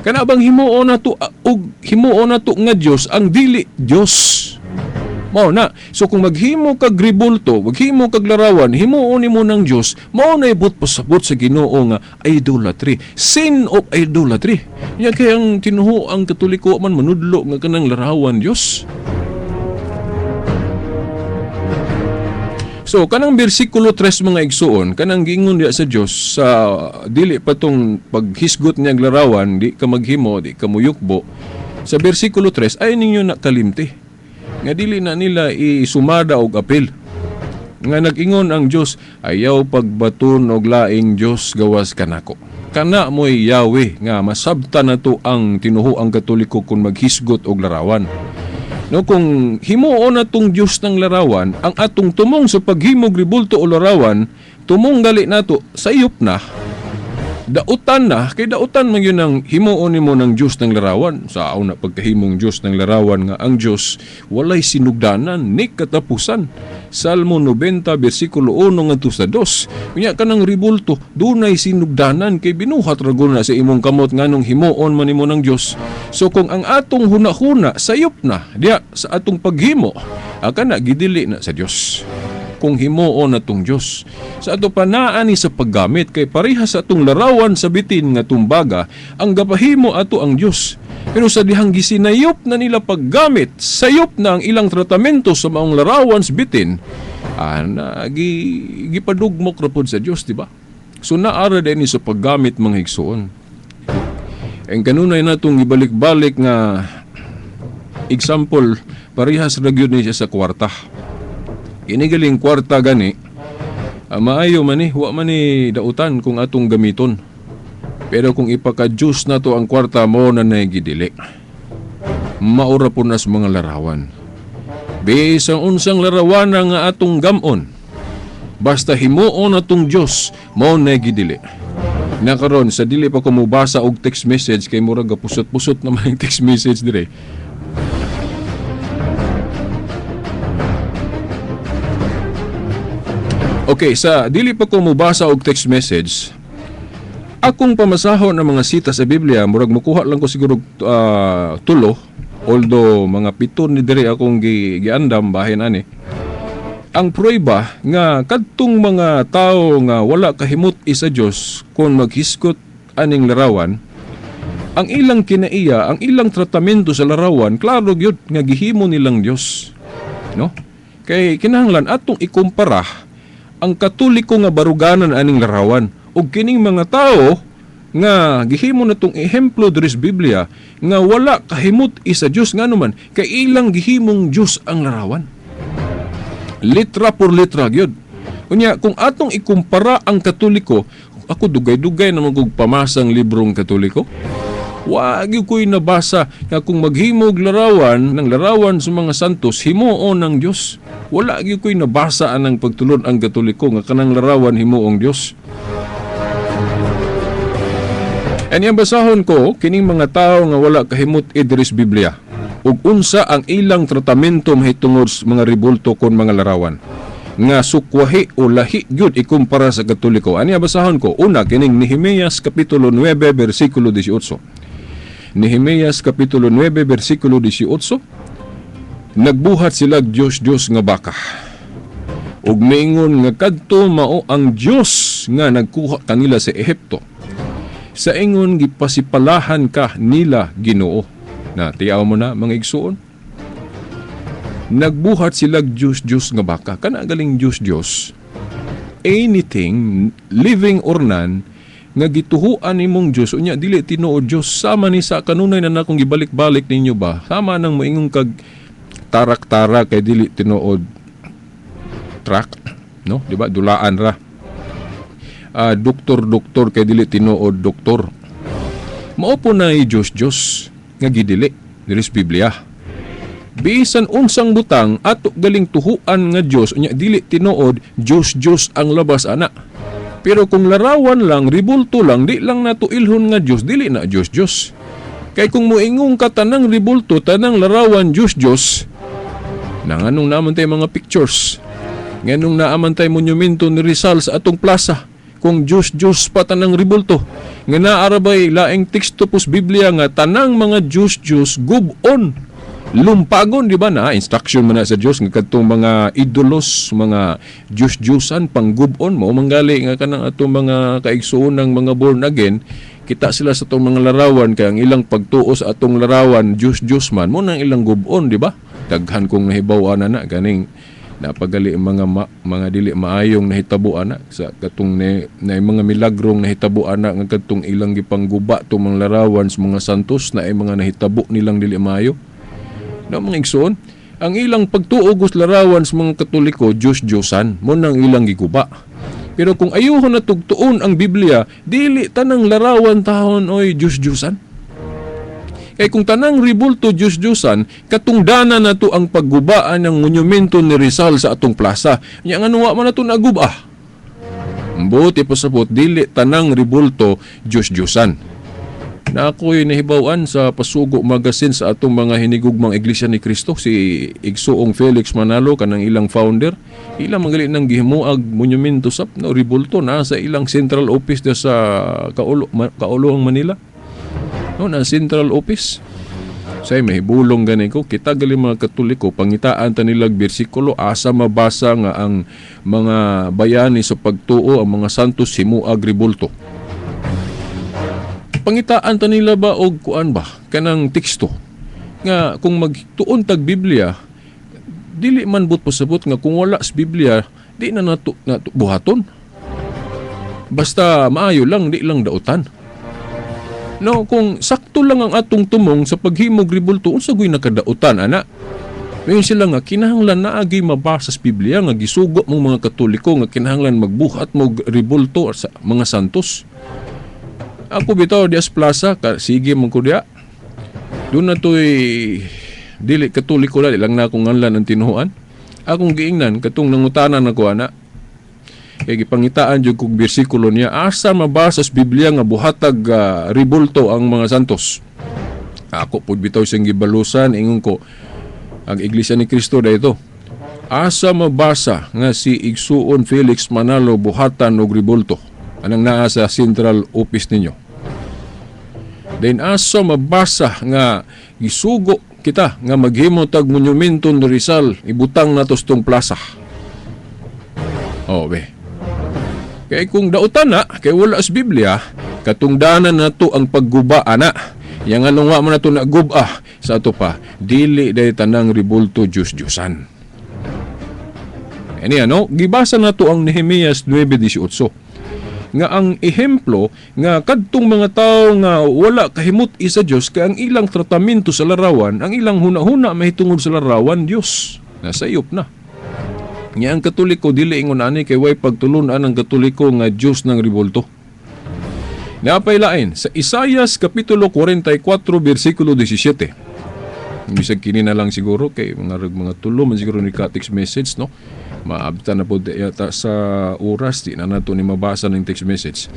Kana bang himuon na to og himuon na to nga Dios ang dili Dios. Mao na. So kung maghimo kag ribulto, maghimo kag larawan, himuon nimo ng Dios, mao na ibut pasabot sa Ginoo nga idolatry. Sin of idolatry. Nya kay ang tinuho ang Katoliko man manudlo nga kanang larawan Dios. So, kanang bersikulo 3 mga igsuon, kanang giingon diya sa Dios sa dili pa tong paghisgot niyang larawan, di ka maghimo, di ka muyukbo. Sa bersikulo 3 ay ninyo nakalimti. Nga dili na nila isumada og apel. Nga nag-ingon ang Dios, ayaw pagbaton og laing Dios gawas kanako. Kana mo'y Yahweh nga masabtan na to ang tinuho ang Katoliko kung maghisgot og larawan. No, kung himuon na tong Diyos ng larawan, ang atong tumong sa paghimog ribulto o larawan, tumong gali nato sa iyop na, dautan na, kay dautan man yun ang himuon nimo ng Diyos ng larawan. Sa una pagkahimong Diyos ng larawan nga ang Diyos, walay sinugdanan, ni katapusan. Salmo 90, versikulo 1 ngadto sa 2. Unya kanang ribulto, dunay sinugdanan kay binuhat ragon na sa imong kamot nganong himuon man nimo ng Dios. So kung ang atong hunahuna sayop na diya sa atong paghimo, aka na gidili na sa Dios. Kung himuon na tong Dios. Sa ato panaani sa paggamit kay parehas sa atong larawan sa bitin nga tumbaga, ang gapahimo ato ang Dios. Pero sa dihang gisinayop na nila paggamit, sayop na ang ilang tratamento sa maong larawan sa bitin, gipadugmok ra pod sa Dios, di ba? So naara din sa paggamit mga higsuon. Ang kanunay natong ibalik-balik nga example, parehas ra gyud ni siya sa kwarta. Inigaling kwarta gani, maayo man wa man ni dautan kung atong gamiton. Pero kung ipaka-juice na to ang kwarta mo na nagidili, maura po na sa mga larawan. Bisang unsang larawan nga atong gamon, basta himuon atong Diyos, mo nagidili. Nakaron, sa dili pa ko mubasa og text message, kay murag pusot-pusot naman yung text message dire. Okay, sa dili pa ko mubasa og text message, akong pamasahon ng mga sita sa Biblia, murag makuha lang ko siguro tulo, although mga 7 ni diri akong giandam bahin ani. Ang prueba nga kadtong mga tao nga wala kahimot isa Dios kung maghiskot aning larawan, ang ilang kinaiya, ang ilang tratamento sa larawan, klaro gyud nga gihimo nilang Dios. No? Kay kinahanglan atong ikumpara ang Katoliko nga baruganan aning larawan ug kining mga tao nga gihimo na tong ehemplo diri sa Biblia nga wala kahimot isa Dios nganuman kay ilang gihimong Dios ang larawan. Litra por litra gyud. Unya kung atong ikumpara ang Katoliko, ako dugay-dugay naman kog pamasang librong Katoliko. Wa gyud ko'y nabasa nga kung maghimog larawan ng larawan sa mga santos himuon ng Dios. Wala gyud ko'y nabasa anang pagtulon ang Katoliko nga kanang larawan himuong Dios. Anyang basahon ko kining mga tao nga wala kahimot idris Biblia ug unsa ang ilang tratamento mahitungod sa mga ribulto kon mga larawan nga sukwahi o lahi gyud ikumpara sa Katoliko. Anyang basahon ko una kining Nehemias kapitulo 9 bersikulo 18. Nehemias kapitulo 9 bersikulo 18. Nagbuhat sila Diyos nga baka ug miingon nga kadto mao ang Dios nga nagkuha kanila sa Ehipto. Sa ingon gipasipalahan ka nila Ginoo. Na tiyaw mo na mga igsuon. Nagbuhat sila Diyos nga baka. Kana galing Diyos. Anything, living or none, nga gituhuan nimong Diyos, unya dili tinuod Diyos, sama ni sa kanunay na nakong gibalik-balik ninyo ba? Sama nang maingong kag tarak-tarak kay dili tinuod track, no? Di ba? Dulaan ra. Doktor kay dili tinuod doktor. Mao po na Diyos nga gidili diri sa Biblia. Bisan unsang butang ato galing tuhuan nga Dios unya dili tinuod Diyos ang labas ana. Pero kung larawan lang, ribulto lang, di lang nato ilhon nga Dios, dili na Dios. Kay kung moingong ka tanang ribulto, tanang larawan Dios, nanganong naman tayo mga pictures. Nganong naaman tayo monumento ni Rizal sa atong plaza. kung Diyos pa tanang ribulto. Nga naarabay laing teksto pus Biblia nga tanang mga Diyos gubon. Lumpagon, di ba na? Instruction man na sa Diyos nga katong mga idolos, mga Diyos-Diyosan, panggubon mo, manggali nga kanang atong mga kaigsuon ng mga born again, kita sila sa itong mga larawan, kaya ang ilang pagtuo sa atong larawan, Diyos man, mo nang ilang gubon, di ba? Daghan kong nahibawan na ganing napagali mga dili maayong nahitabuan na sa katong na mga milagrong nahitabuan na nga katong ilang gipangguba tong mga larawan sa mga santos na ay mga nahitabo nilang dili maayo. Na mga igsoon, ang ilang pagtuog larawan sa mga Katoliko, Diyos-Diyosan, mo nang ilang giguba. Pero kung ayuhon na tugtuon ang Biblia, dili tanang larawan tahon oy Diyos-Diyosan. Kaya kung tanang ribulto Diyos-Diyosan, katungdana na to ang paggubaan ng monumento ni Rizal sa atong plaza. Yang anuwa man na to nagubah. Buti pa sapot, dili tanang ribulto Diyos-Diyosan. Na ako'y nahibawan sa Pasugo Magazine sa atong mga hinigugmang Iglesia ni Cristo, si Igsoong Felix Manalo, kanang ilang founder. Ilang magaling ng gihimuag monumento sa ribulto na sa ilang central office na sa Kauloang Manila. No, na central office. Say mahibulong gani ko, kita gali mga Katoliko, pangitaan ta nilag bersikulo, asa mabasa nga ang mga bayani sa pagtuo, ang mga santos himuag ribulto. Pangitaan ta nila ba og kuan ba kanang teksto nga kung magtuon tag Biblia dili man but pasabot nga kung wala sa Biblia di na nato buhaton, basta maayo lang, di lang dautan. No, kung sakto lang ang atong tumong sa paghimog ribulto, unsa goy nakadautan ana? Mayon sila nga kinahanglan naagi mabasa sa Biblia nga gisugo mong mga Katoliko nga kinahanglan magbuhat mo ribulto sa mga santos. Ako bitaw dias plaza, sige man ko diya. Doon na to'y dili Katoliko lang na akong nganlan ang tinuhuan. Akong giingnan, katong nangutanan ako ana. Kaya gipangitaan dyan kong bersikulo niya, asa mabasa sa Biblia nga buhatag ribulto ang mga santos. Ako po bitaw siyang gibalusan, ingon ko, ang Iglesia ni Cristo da ito. Asa mabasa nga si Igsoon Felix Manalo buhatan og ribulto. Anang naa sa central office ninyo. Then asa mabasa nga gisugo kita nga maghimo tag monumento ni Rizal, ibutang nato sa tong plaza. Oh, be. Kaya kung dautan na, kay wala sa Biblia, katungdanan na to ang pagguba ana. Yang anong wa man na to naguba sa ato pa, dili day tanang ribulto Diyos-Diyosan. Ani ano, gibasa na to ang Nehemias 9:18. Nga ang ehemplo nga kadtong mga tao nga wala kahimot isa Dios kay ang ilang tratamento sa larawan, ang ilang huna-huna mahitungod sa larawan Dios. Nasa iyop na. Nga ang Katoliko dili ingon ani kay way pagtulunan ang Katoliko nga Dios ng ribulto. Napay lain sa Isaias kapitulo 44 bersikulo 17. Bisag kini na lang siguro kay mga tulo man siguro ni text message, no. Maabta na po yata sa oras, di na nato ni mabasa ng text message.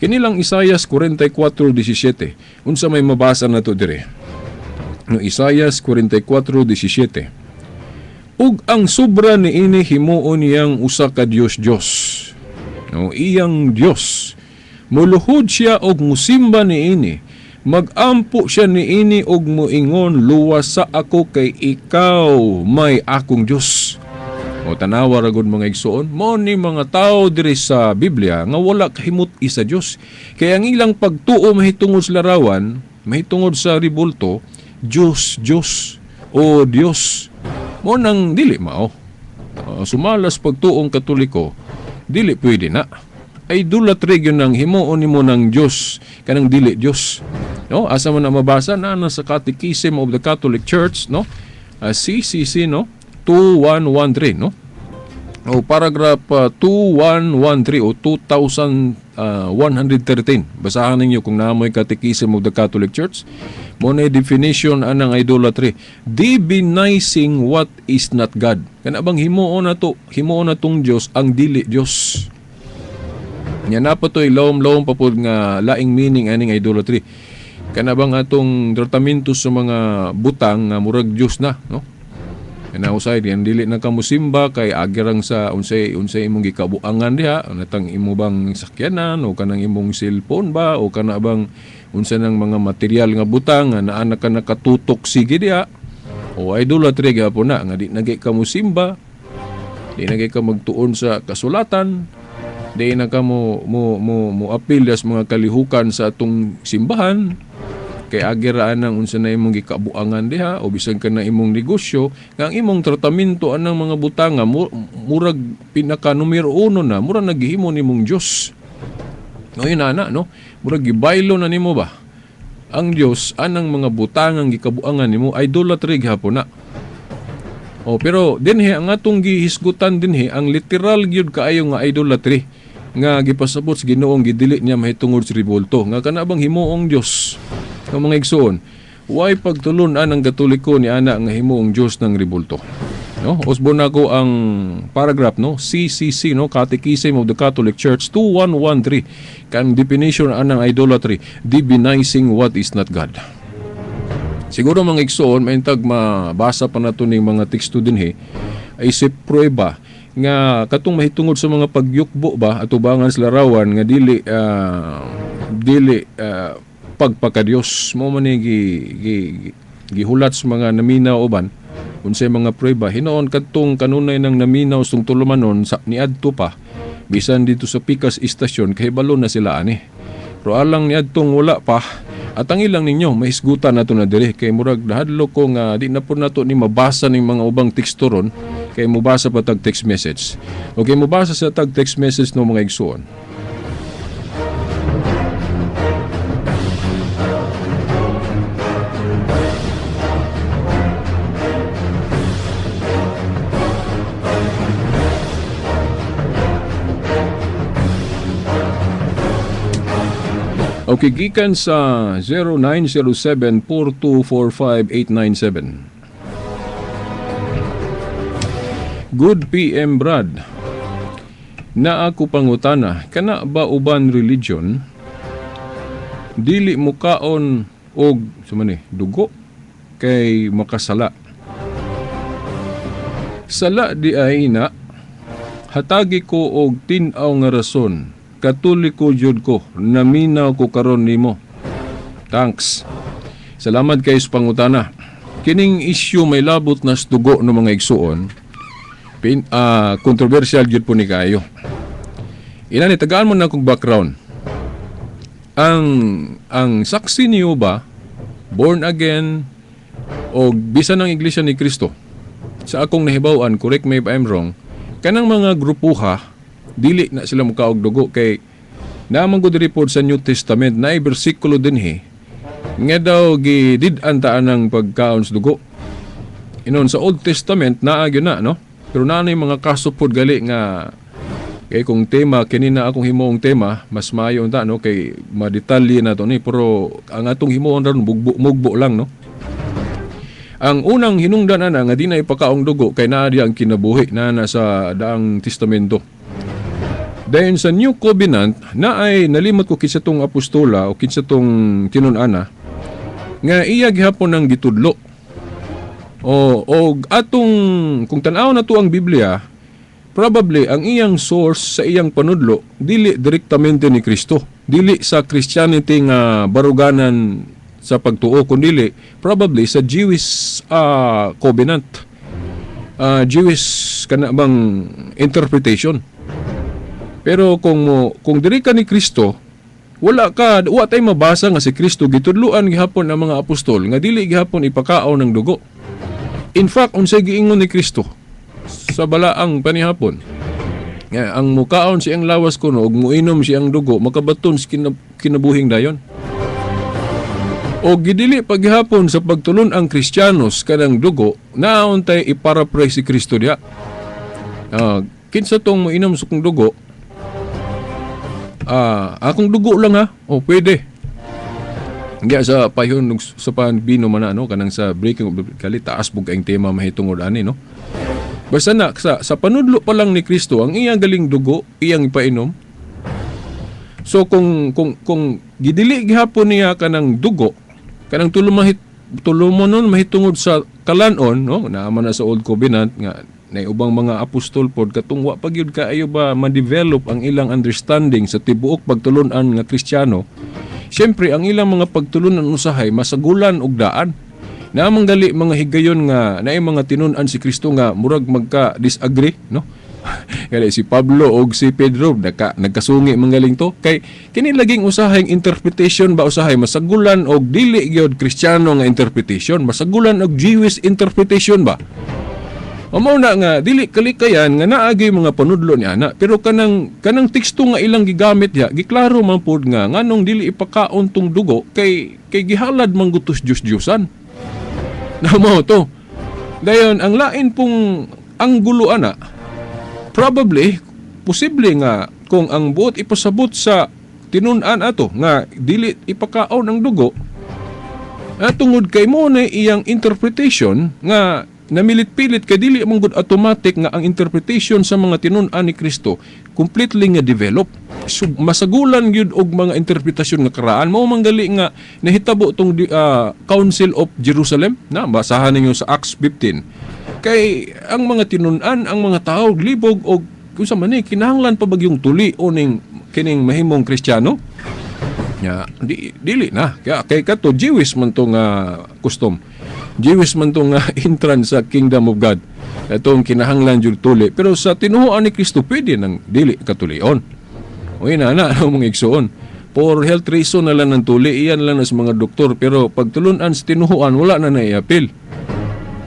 Kinilang Isaias 44:17. Unsa may mabasa na to dire? No, Isaias 44:17. Ug ang sobra niini himuon niyang usa ka Dios. No, iyang Dios. Muluhod siya og musimba niini. Magampo siya niini og moingon, luwas sa ako kay ikaw may akong Dios. O tanawa ragod mga igsoon, mo ni mga tao diri sa Biblia nga wala kahimot isa Dios. Kaya ang ilang pagtuo mahitungod sa larawan, mahitungod sa ribulto, Diyos o Dios. Mo nang dili mao. Sumalas pagtuong Katoliko, dili pwede na. Idolatry yun ng himuon nimo ng Diyos kanang dili Diyos. No, asa man na mabasa na sa Catechism of the Catholic Church, no? CCC, no? 2113, no? O paragraph 2113 o 2113. Basahan ninyo kung naamoy Catechism of the Catholic Church. Muna definition anang idolatry. Divinizing what is not God. Kana bang himuon na tong Dios ang dili Dios. Nya na pa to'y lawom-lawom pa po nga laing meaning aning idolatry. Kana bang atong tratamento sa mga butang nga murag Dios na, no? Nausay diyan dili na kamo simba kay agirang sa unsay imong gikabuangan diha, natang imo bang sakyanan o kanang imong cellphone ba o kana bang unsa nang mga material nga butang nga naa ka nakatutok sige diha. O idolatry gyapon na nga di nagay kamo simba, di nagay ka magtuon sa kasulatan, di na ka mo apil sa mga kalihukan sa atong simbahan. Kay agiraan ng unsa na imong gikabuangan diha o bisan ka na imong negosyo nga ang imong tratamento anang mga butanga murag pinaka numero 1 na murag naghihimo nimong Dios. No inana no, murag gibaylo na nimo ba ang Dios anang mga butangang gikabuangan nimo, idolatry gyapon na. O pero dinhi ang atong gihisgutan dinhi ang literal gyud kaayo nga idolatry nga gipasabot sa Ginoong gidili niya mahitungod sa ribulto nga kana bang himuong Dios. Ng mga igsoon, why pagtulunan ang Katoliko ni ana nga himuong Dios ng ribulto? No, usbon nako ang paragraph no, CCC no, Catechism of the Catholic Church 2113 kan definition anang idolatry, divinizing what is not God. Siguro mga igsoon maintag mabasa pa nato ning mga teksto dinhi ay si prueba nga katong mahitungod sa mga pagyukbo ba atubangan sa larawan nga dili pagpakadiyos mo man gihulat sa mga naminaw uban unsay mga prueba hinoon kadtong kanunay ng naminaw sung tulumanon sa niadto pa bisan dito sa Pikas istasyon kay balo na sila ani pero alang niadtong wala pa at ang ilang ninyo mahisgutan nato na diri kay murag dahadlo ko nga di na po nato ni mabasa ning mga ubang teksto ron kay mubasa pa tag text message okay mubasa sa tag text message no mga igsoon. Okay, gikan sa 0907-4245-897. Good PM Brad. Na ako pangutana, kana ba uban religion dili mo kaon og dugo kay makasala. Sala di ay na hatagi ko og tin-aw nga rason. Katoliko jud ko, naminaw ko karon nimo. Thanks. Salamat kay sa pangutana. Kining issue may labot na dugo ng mga igsuon. Controversial jud po ni kayo. Inani tagaan mo na kong background. Ang saksi niyo ba born again o bisan ng Iglesia ni Cristo? Sa akong nahibawan, correct me if I'm wrong, kanang mga grupuha dili na sila mukaog dugo kay naman ko report sa New Testament na bersikulo dinhi nga daw gidid-an taan ng pagkaon sa dugo. Inon sa Old Testament naa gyud na no, pero naanay mga kaso pod gali nga kay kung tema kinina akong himuong tema mas maayo unta no kay madetalye na to ni pero ang atong himuon ron mugbo lang no. Ang unang hinungdan ana nga di na ipakaong dugo kay naa di ang kinabuhi na sa daang testamento. Dahil sa New Covenant, na ay nalimot ko kinsa tong apostola o kinsa tong tinun-ana, nga iya gihapon ng gitudlo. O atong, kung tanaw na to ang Biblia, probably ang iyang source sa iyang panudlo, dili direktamente ni Kristo. Dili sa Christianity nga baruganan sa pagtuo, kundi probably sa Jewish covenant, Jewish kanabang interpretation. Pero kung diri ka ni Kristo, wa tay mabasa nga si Kristo gitudluan gihapon ang mga apostol nga dili gihapon ipakaon ng dugo. In fact, unsay giingon ni Kristo sa balaang panihapon, nga ang mukaon siyang lawas kuno ug muinom siyang dugo makabaton sa kinabuhing dayon. O gidili paghihapon sa pagtulon ang Kristiyanos kanang dugo, naon tay iparaphrase si Kristo diha. Kinsa tong muinom sa kong dugo? Akong dugo lang ha. O pwede. Nga sa payon sa panbino man ano kanang sa breaking of the kali taas bug ang tema mahitungod ani no. Basta na sa panudlo pa lang ni Kristo ang iyang galing dugo, iyang ipainom. So kung gidili gihapon niya kanang dugo, kanang tulumonon mahitungod sa kalanon, no, naaman na sa Old Covenant nga na ubang mga apostol pod katungwa pag yun kaayo ba ma-develop ang ilang understanding sa tibuok pagtulunan nga Kristiyano. Siyempre ang ilang mga pagtulunan usahay masagulan og daan. Naamang gali mga higayon nga naay mga tinun-an si Kristo nga murag magka-disagree, no? Kaya si Pablo o si Pedro nagkasungi manggaling to kay kini laging usahayng interpretation ba usahay masagulan og dili gyud Kristiyano nga interpretation, masagulan og Jewish interpretation ba. Mao na nga dili kalikayan nga naagi mga panudlo ni ana pero kanang teksto nga ilang gigamit ya giklaro man pod nga nganong dili ipakaon tong dugo kay gihalad man gutos Dios-Diosan. Namo to. Dayon ang lain pong anggulo ana probably posible nga kung ang buot ipasabot sa tinun-an ato nga dili ipakaon ang dugo tungod kay mo na iyang interpretation nga namilit-pilit kay dili man gud automatic nga ang interpretation sa mga tinun-an ni Kristo completely nga develop. So, masagulan gyud og mga interpretasyon nga karaan mao manggali nga nahitabo tong Council of Jerusalem na basahan ninyo sa Acts 15. Kay ang mga tinun-an, ang mga tao libog og kung sa man kinahanglan pa bagyong tuli o ning kining mahimong Kristiyano. Ya, dili na. Kay kato Jewish man to nga custom. Jewish man to nga entrance sa kingdom of God. Atong kinahanglan jud tuli. Pero sa tinuoan ni Kristo pwede nang dili katulion. O ina na ang mga igsoon. For health reason na lang ng tuli, iyan lang na sa mga doktor. Pero pagtulunan sa tinuoan, wala na naiapil.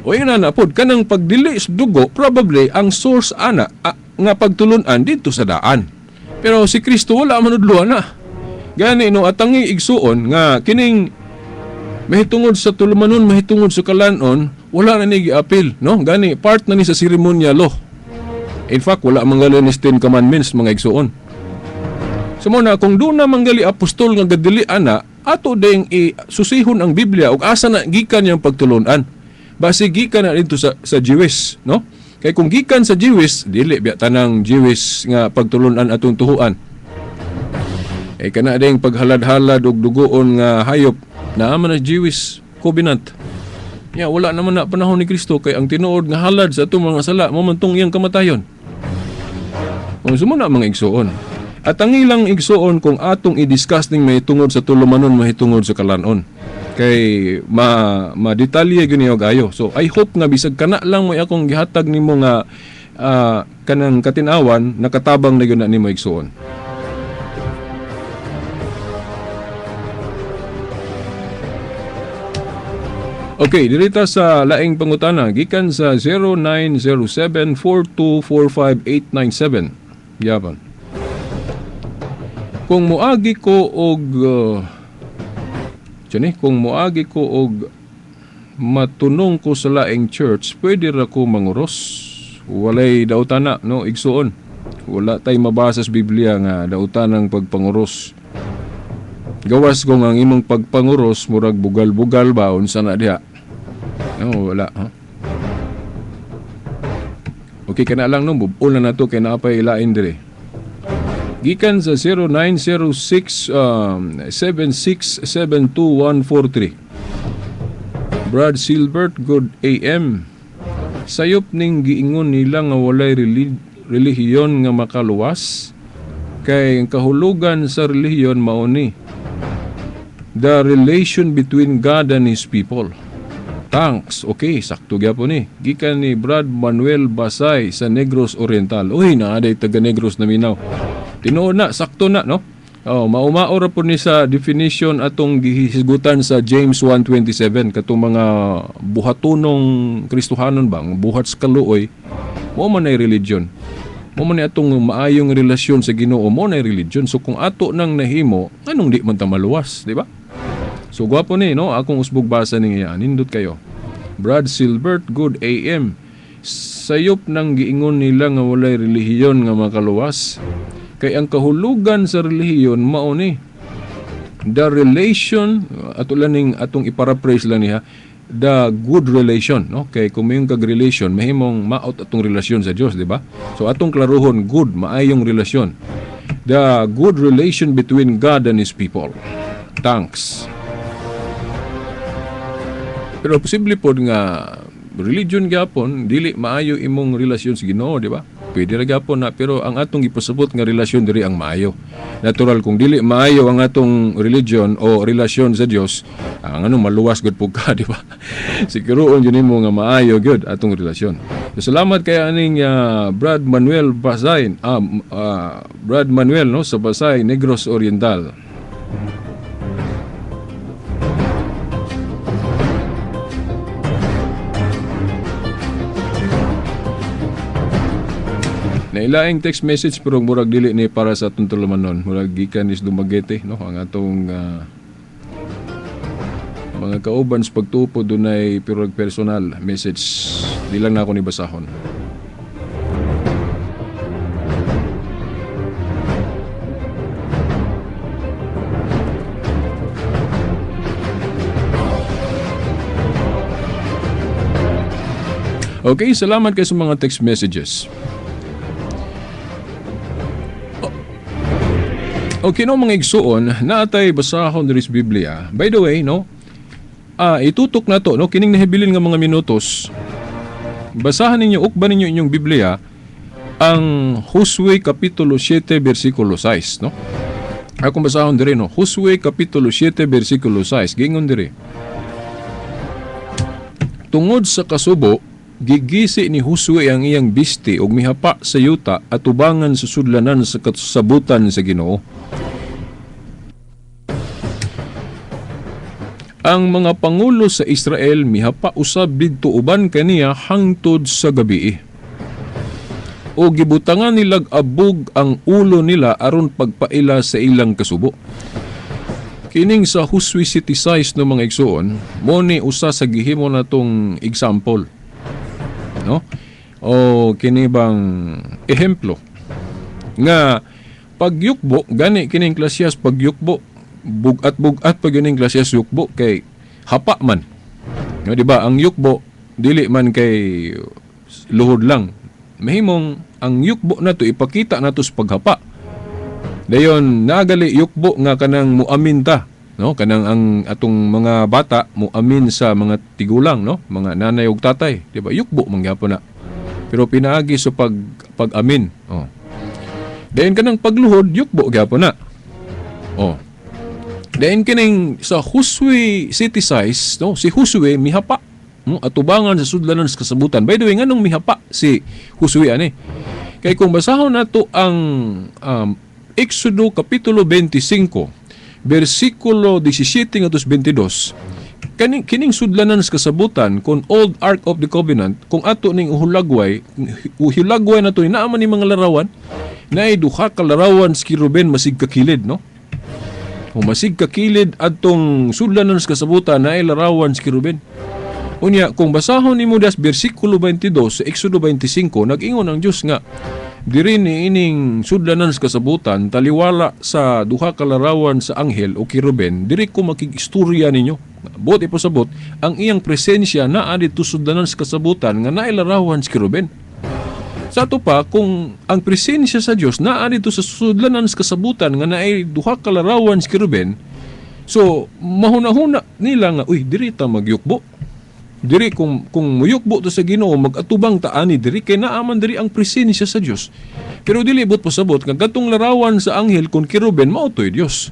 O yun na pod, kanang pagdili sa dugo, probably ang source ana nga pagtulunan dito sa daan. Pero si Kristo wala manudluan na. Gani no atangi igsuon nga kining mahitungod sa tulumanon, mahitungod sa kalanon, wala na ni giapil, no? Gani part na ni sa ceremonial law. In fact, wala manggali ni 10 commandments mga igsuon. So na kung doon na manggali apostol nga gadili ana, ato ding isusihon ang Biblia ug asa na gikan yang pagtulunan. Base gikan na dito sa Jewish, no? Kay kung gikan sa Jewish, dili biya tanang Jewish nga pagtulunan atong tuhuan. Kana ding paghalad-halad og dugoon nga hayop naa man na Jewish covenant. Ya wala naman na panahon ni Kristo kay ang tinuod nga halad sa atong mga sala mao man tong iyang kamatayon. Kung sumo na mga igsuon. At ang ilang igsuon kung atong i-discuss ning mahitungod sa tulumanon mahitungod sa kalanon. Kay ma-detalye gyud niyo gayo. So I hope nga bisag kana lang mo akong gihatag nimo nga kanang katinawan nakatabang na gyud na nimo igsuon. Okay, dirita sa laing pangutana gikan sa 0907-4245-897. Yaban. Kung moagi ko og kung moagi ko og matunong ko sa laing church, pwede ra ko manguros. Walay dautana, no, igsuon. Wala tay mabasa sa Biblia nga dautanang pagpanguros. Gawas ko ang imong pagpanguros murag bugal-bugal ba unsa na diha? No, wala, ha? Okay kana lang no, bubulan na to kay naapay ilain dire. Gikan sa 0906-7672143. Brad Silbert, good AM. Sayop ning giingon nila nga walay relihiyon nga makaluwas. Kay ang kahulugan sa relihiyon mao ni the relation between God and His people. Thanks. Okay, sakto gyapon ni. Gikan ni Brad Manuel Basay sa Negros Oriental. Uy, naaday taga Negros na minaw. Tinuod na, sakto na, no? Maumaora po ni sa definition atong gihisgutan sa James 1:27 katong mga buhatonong Kristohanon bang buhat sa kaluoy mo man ay religion. Mo man ay atong maayong relasyon sa Ginoo mo na ay religion. So kung ato nang nahimo, anong di man ta maluwas, di ba? So gwapo ni, no? Akong usbog basa ni nindot kayo. Brad Silbert, good AM. Sayop nang giingon nila nga walay relihiyon nga makaluwas. Kay ang kahulugan sa relihiyon mao ni the relation atulang atong iparaphrase lang niya the good relation, no? Kay kung mayong kag relation mahimong maot atong relasyon sa Dios, di ba? So atong klaruhon good maayong relasyon, the good relation between God and His people. Thanks. Pero posible pod nga religion gyapon dili maayo imong relasyon sa Ginoo, di ba? Pwede ra gyapon na, pero ang atong gipasabot nga relasyon diri ang maayo. Natural kung dili maayo ang atong religion o relasyon sa Dios, ang maluwas gud pug ka, di ba? Siguroon yun mo nga maayo gud atong relasyon. So, salamat kay aning Brad Manuel Basay, Brad Manuel no sa Basay, Negros Oriental. Nailaing text message pero murag dili ni para sa atong tulumanon. Murag gikan is Dumaguete, no? Ang atong mga kauban sa pagtupo dunay pero personal message. Di lang na ako ni basahon. Okay, salamat kayo sa mga text messages. Okay, no, mga igsuon, naatay basahon diri sa Biblia. By the way, no, itutok na to, no, kining nahibilin nga mga minutos. Basahan ninyo, ukban ninyo inyong Biblia, ang Josue Kapitulo 7, versikulo 6, no? Akong basahon diri, no, Josue Kapitulo 7, versikulo 6, gingon diri. Tungod sa kasubo, gigisi ni Josue ang iyang bisti ug mihapa sa yuta at tubangan sa sudlanan sa kasabutan sa Ginoo. Ang mga pangulo sa Israel mihapa usab didto uban kaniya hangtod sa gabii. O gibutangan nilag abog ang ulo nila aron pagpaila sa ilang kasubo. Kining sa Josue 7:6 no mga igsuon, mo ni usa sa gihimo natong example. No? O kini bang ehemplo nga pagyukbo gani kining klasyas pagyukbo bugat pag yun klasyas yukbo kay hapa man, no, di ba? Ang yukbo dili man kay luhod lang, mahimong ang yukbo na to ipakita nato sa paghapa. Dayon nagali yukbo nga kanang muamin ta, no, kanang ang atong mga bata muamin sa mga tigulang, no, mga nanay ug tatay, di ba? Yukbo man gyapon na. Pero pinaagi sa pag-amin. Oh. Dayon kanang pagluhod yukbo gyapon na. Oh. Dayon kining sa Josue 7:6, no, si Josue mihapa, no, atubangan sa sudlanan sa kasabutan. By the way, nganong mihapa si Josue ani? Kay kung basahon nato ang Exodo Kapitulo 25, versikulo 17 ngadto 22, kining sudlanan sa kasabutan kung Old Ark of the Covenant, kung ato ning uhulagway nato ni naaman ni mga larawan, naay duha ka larawan sa kiruben masig kakilid, no? O masig kakilid adtong sudlanan sa kasabutan naay larawan sa kiruben. Unya kung basahon nimo das bersikulo 22 sa Exodo 25, nag-ingon ang Dios nga diri ni ining sudlanan sa kasabutan taliwala sa duha ka larawan sa anghel o kiruben, diri ko makigistorya ninyo. Buot iposabot ang iyang presensya naa dito sudlanan sa kasabutan nga naay larawan sa kiruben. Sa ato pa, kung ang presensya sa Dios naa dito sa sudlanan sa kasabutan nga naay duha ka larawan sa kiruben, so mahuna-huna nila nga uy diri ta magyukbo. Diri kung muyukbo to sa Ginoo magatubang ta ani diri kay naaman diri ang presensya sa Dios. Pero dili but pasabot nga katong larawan sa anghel kun kiruben mao toy Dios.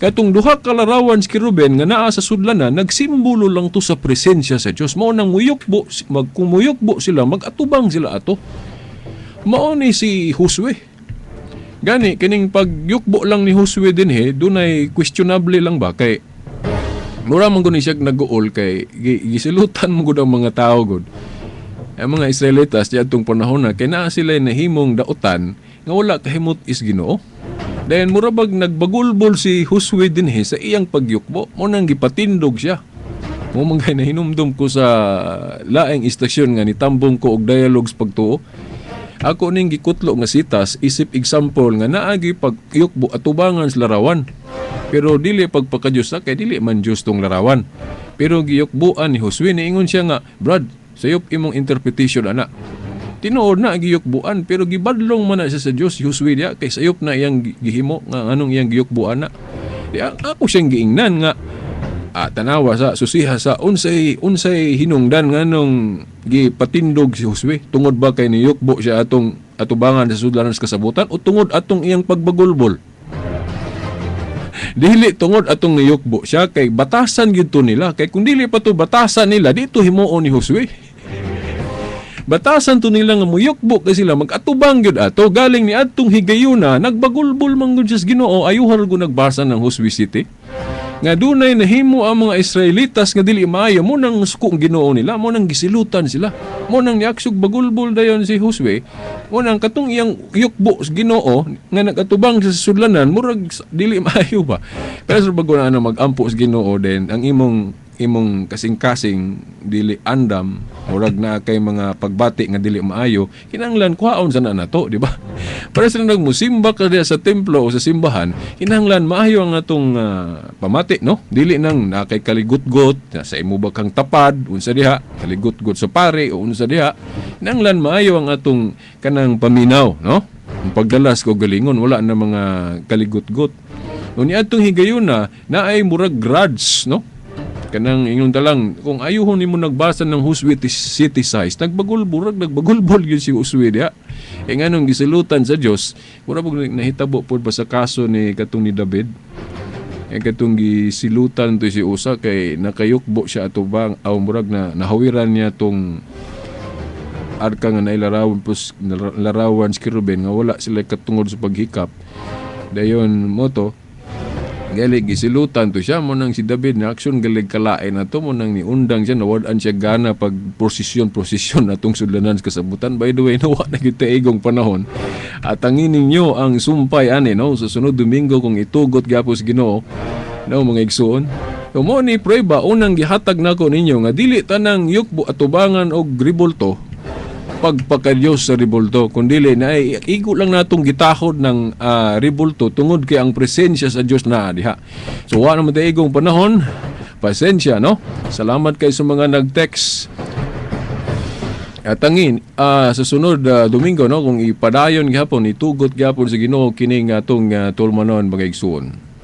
Katong duha ka larawan sa kiruben nga naa sa sudlanan nagsimbolo lang to sa presensya sa Dios. Mao nang muyukbo kung muyukbo sila magatubang sila ato. Mao ni si Josue. Gani kining pagyukbo lang ni Josue dinhi dunay questionable lang ba kay mura man gud siya nag-uol kay gisilutan mo gud ang mga tao gud. Ang mga Israelitas di atong panahon na kay naa sila nahimong dautan nga wala kahimot is Ginoo. Dayon mura bag nagbagulbol si Josue dinhi sa iyang pagyukbo, mo nang gipatindog siya. Mo man kay nahinumdum ko sa laing istasyon nga nitambong ko og dialogues pagtuo. Ako ning gikutlo nga sitas isip example nga naagi pagyukbo atubangan sa larawan. Pero dili pagpakadiyos na kay dili man Diyos tong larawan. Pero giyukbuan ni Josue niingon siya nga, Brad, sayop imong interpretation ana. Tinuod na giyukbuan pero gibadlong man na siya sa Dios Josue dia kay sayop na iyang gihimo nga anong iyang giyukbuan na. Di ako siyang giingnan nga tanawa sa susiha sa unsay hinungdan nganong gipatindog si Josue tungod ba kay niyukbo siya atong atubangan sa sudlanan sa kasabutan o tungod atong iyang pagbagulbol. Dili tungod atong niyukbo siya kay batasan gyud to nila, kay kung dili pa to batasan nila dito himuon ni Josue. Batasan to nila nga muyukbo kay sila mag-atubang gyud ato galing ni adtong higayuna nagbagulbol man gyud sa Ginoo ayuhar gyud nagbasa ng Josue City. Nga dunay nahimo ang mga Israelitas nga dili maayo mo nang sukong Ginoo nila, mo nang gisilutan sila, mo nang niaksog bagulbol dayon si Josue, mo nang katong iyang yukbo sa Ginoo nga nagatubang sa sudlanan murag dili maayo ba. Pero sa bago na magampo sa Ginoo din ang imong kasing-kasing dili andam murag na kay mga pagbati nga dili maayo kinahanglan kuhaon sana nato, di ba? Para sa nagmusimba ka diya sa templo o sa simbahan, kinahanglan maayo ang atong pamati, no? Dili nang nakay kaligut-gut sa imo ba kang tapad unsa diha, kaligut-gut sa pare o unsa diha. Kinahanglan maayo ang atong kanang paminaw, no? Ang pagdalas ko galingon wala na mga kaligut-gut. Unya atong higayuna na ay murag grudge, no? Kanang ingon talang kung ayuhon nimo nagbasa ng Josue City size nagbagulbol yun si Josue diha. Nganong gisilutan sa Dios mura pug nahitabo pod ba sa kaso ni katong ni David. Katong gisilutan to si Usa kay nakayukbo siya atubang aw murag na nahawiran niya tong arka nga nailarawan si Ruben nga wala sila katungod sa paghikap. Dayon mo to galig gisilutan to siya mo nang si David na aksyon galig kalain na to mo nang niundang siya nawad-an siya gana pag prosesyon atong sudlanan sa kasabutan. By the way nawa na kita igong panahon at angin ninyo ang sumpay ani no sa sunod Domingo kung itugot gapos Ginoo no mga igsoon. Mo ni prueba unang gihatag nako ninyo nga dili tanang yukbo atubangan og ribulto pagpakadiyos sa ribulto kundili na igo lang natong gitahod ng ribulto tungod kay ang presensya sa Dios na diha. So wala naman igong panahon, pasensya no. Salamat kay sa mga nag-text. At angin sa sunod Domingo no kung ipadayon gihapon itugot gihapon sa Ginoo kining atong tulmanon mga igsoon.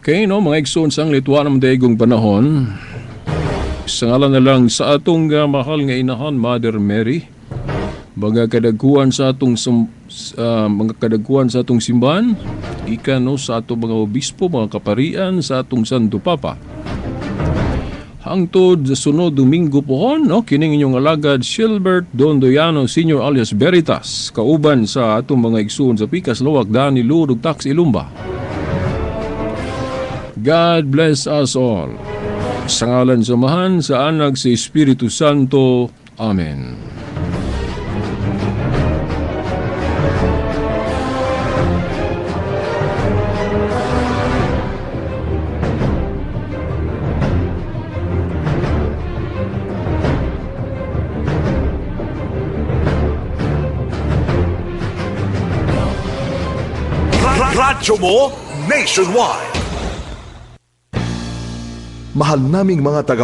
Okay, no, mga igsoon sang litwa ng daigong panahon. Sa ngalan na lang sa atong mahal nga inahan, Mother Mary, mga kadagkuhan sa atong simbahan, ika no sa atong mga obispo, mga kaparian, sa atong Santo Papa. Hangtod sa sunod Domingo pohon, no, kining inyong alagad Silbert Dondoyano Sr. alias Veritas, kauban sa atong mga igsoon sa Pikas Luwak, Dani Lurug, Tax, Ilumba. God bless us all. Sa ngalan samahan sa anak sa Espiritu Santo. Amen. Radyo mo nationwide. Mahal naming mga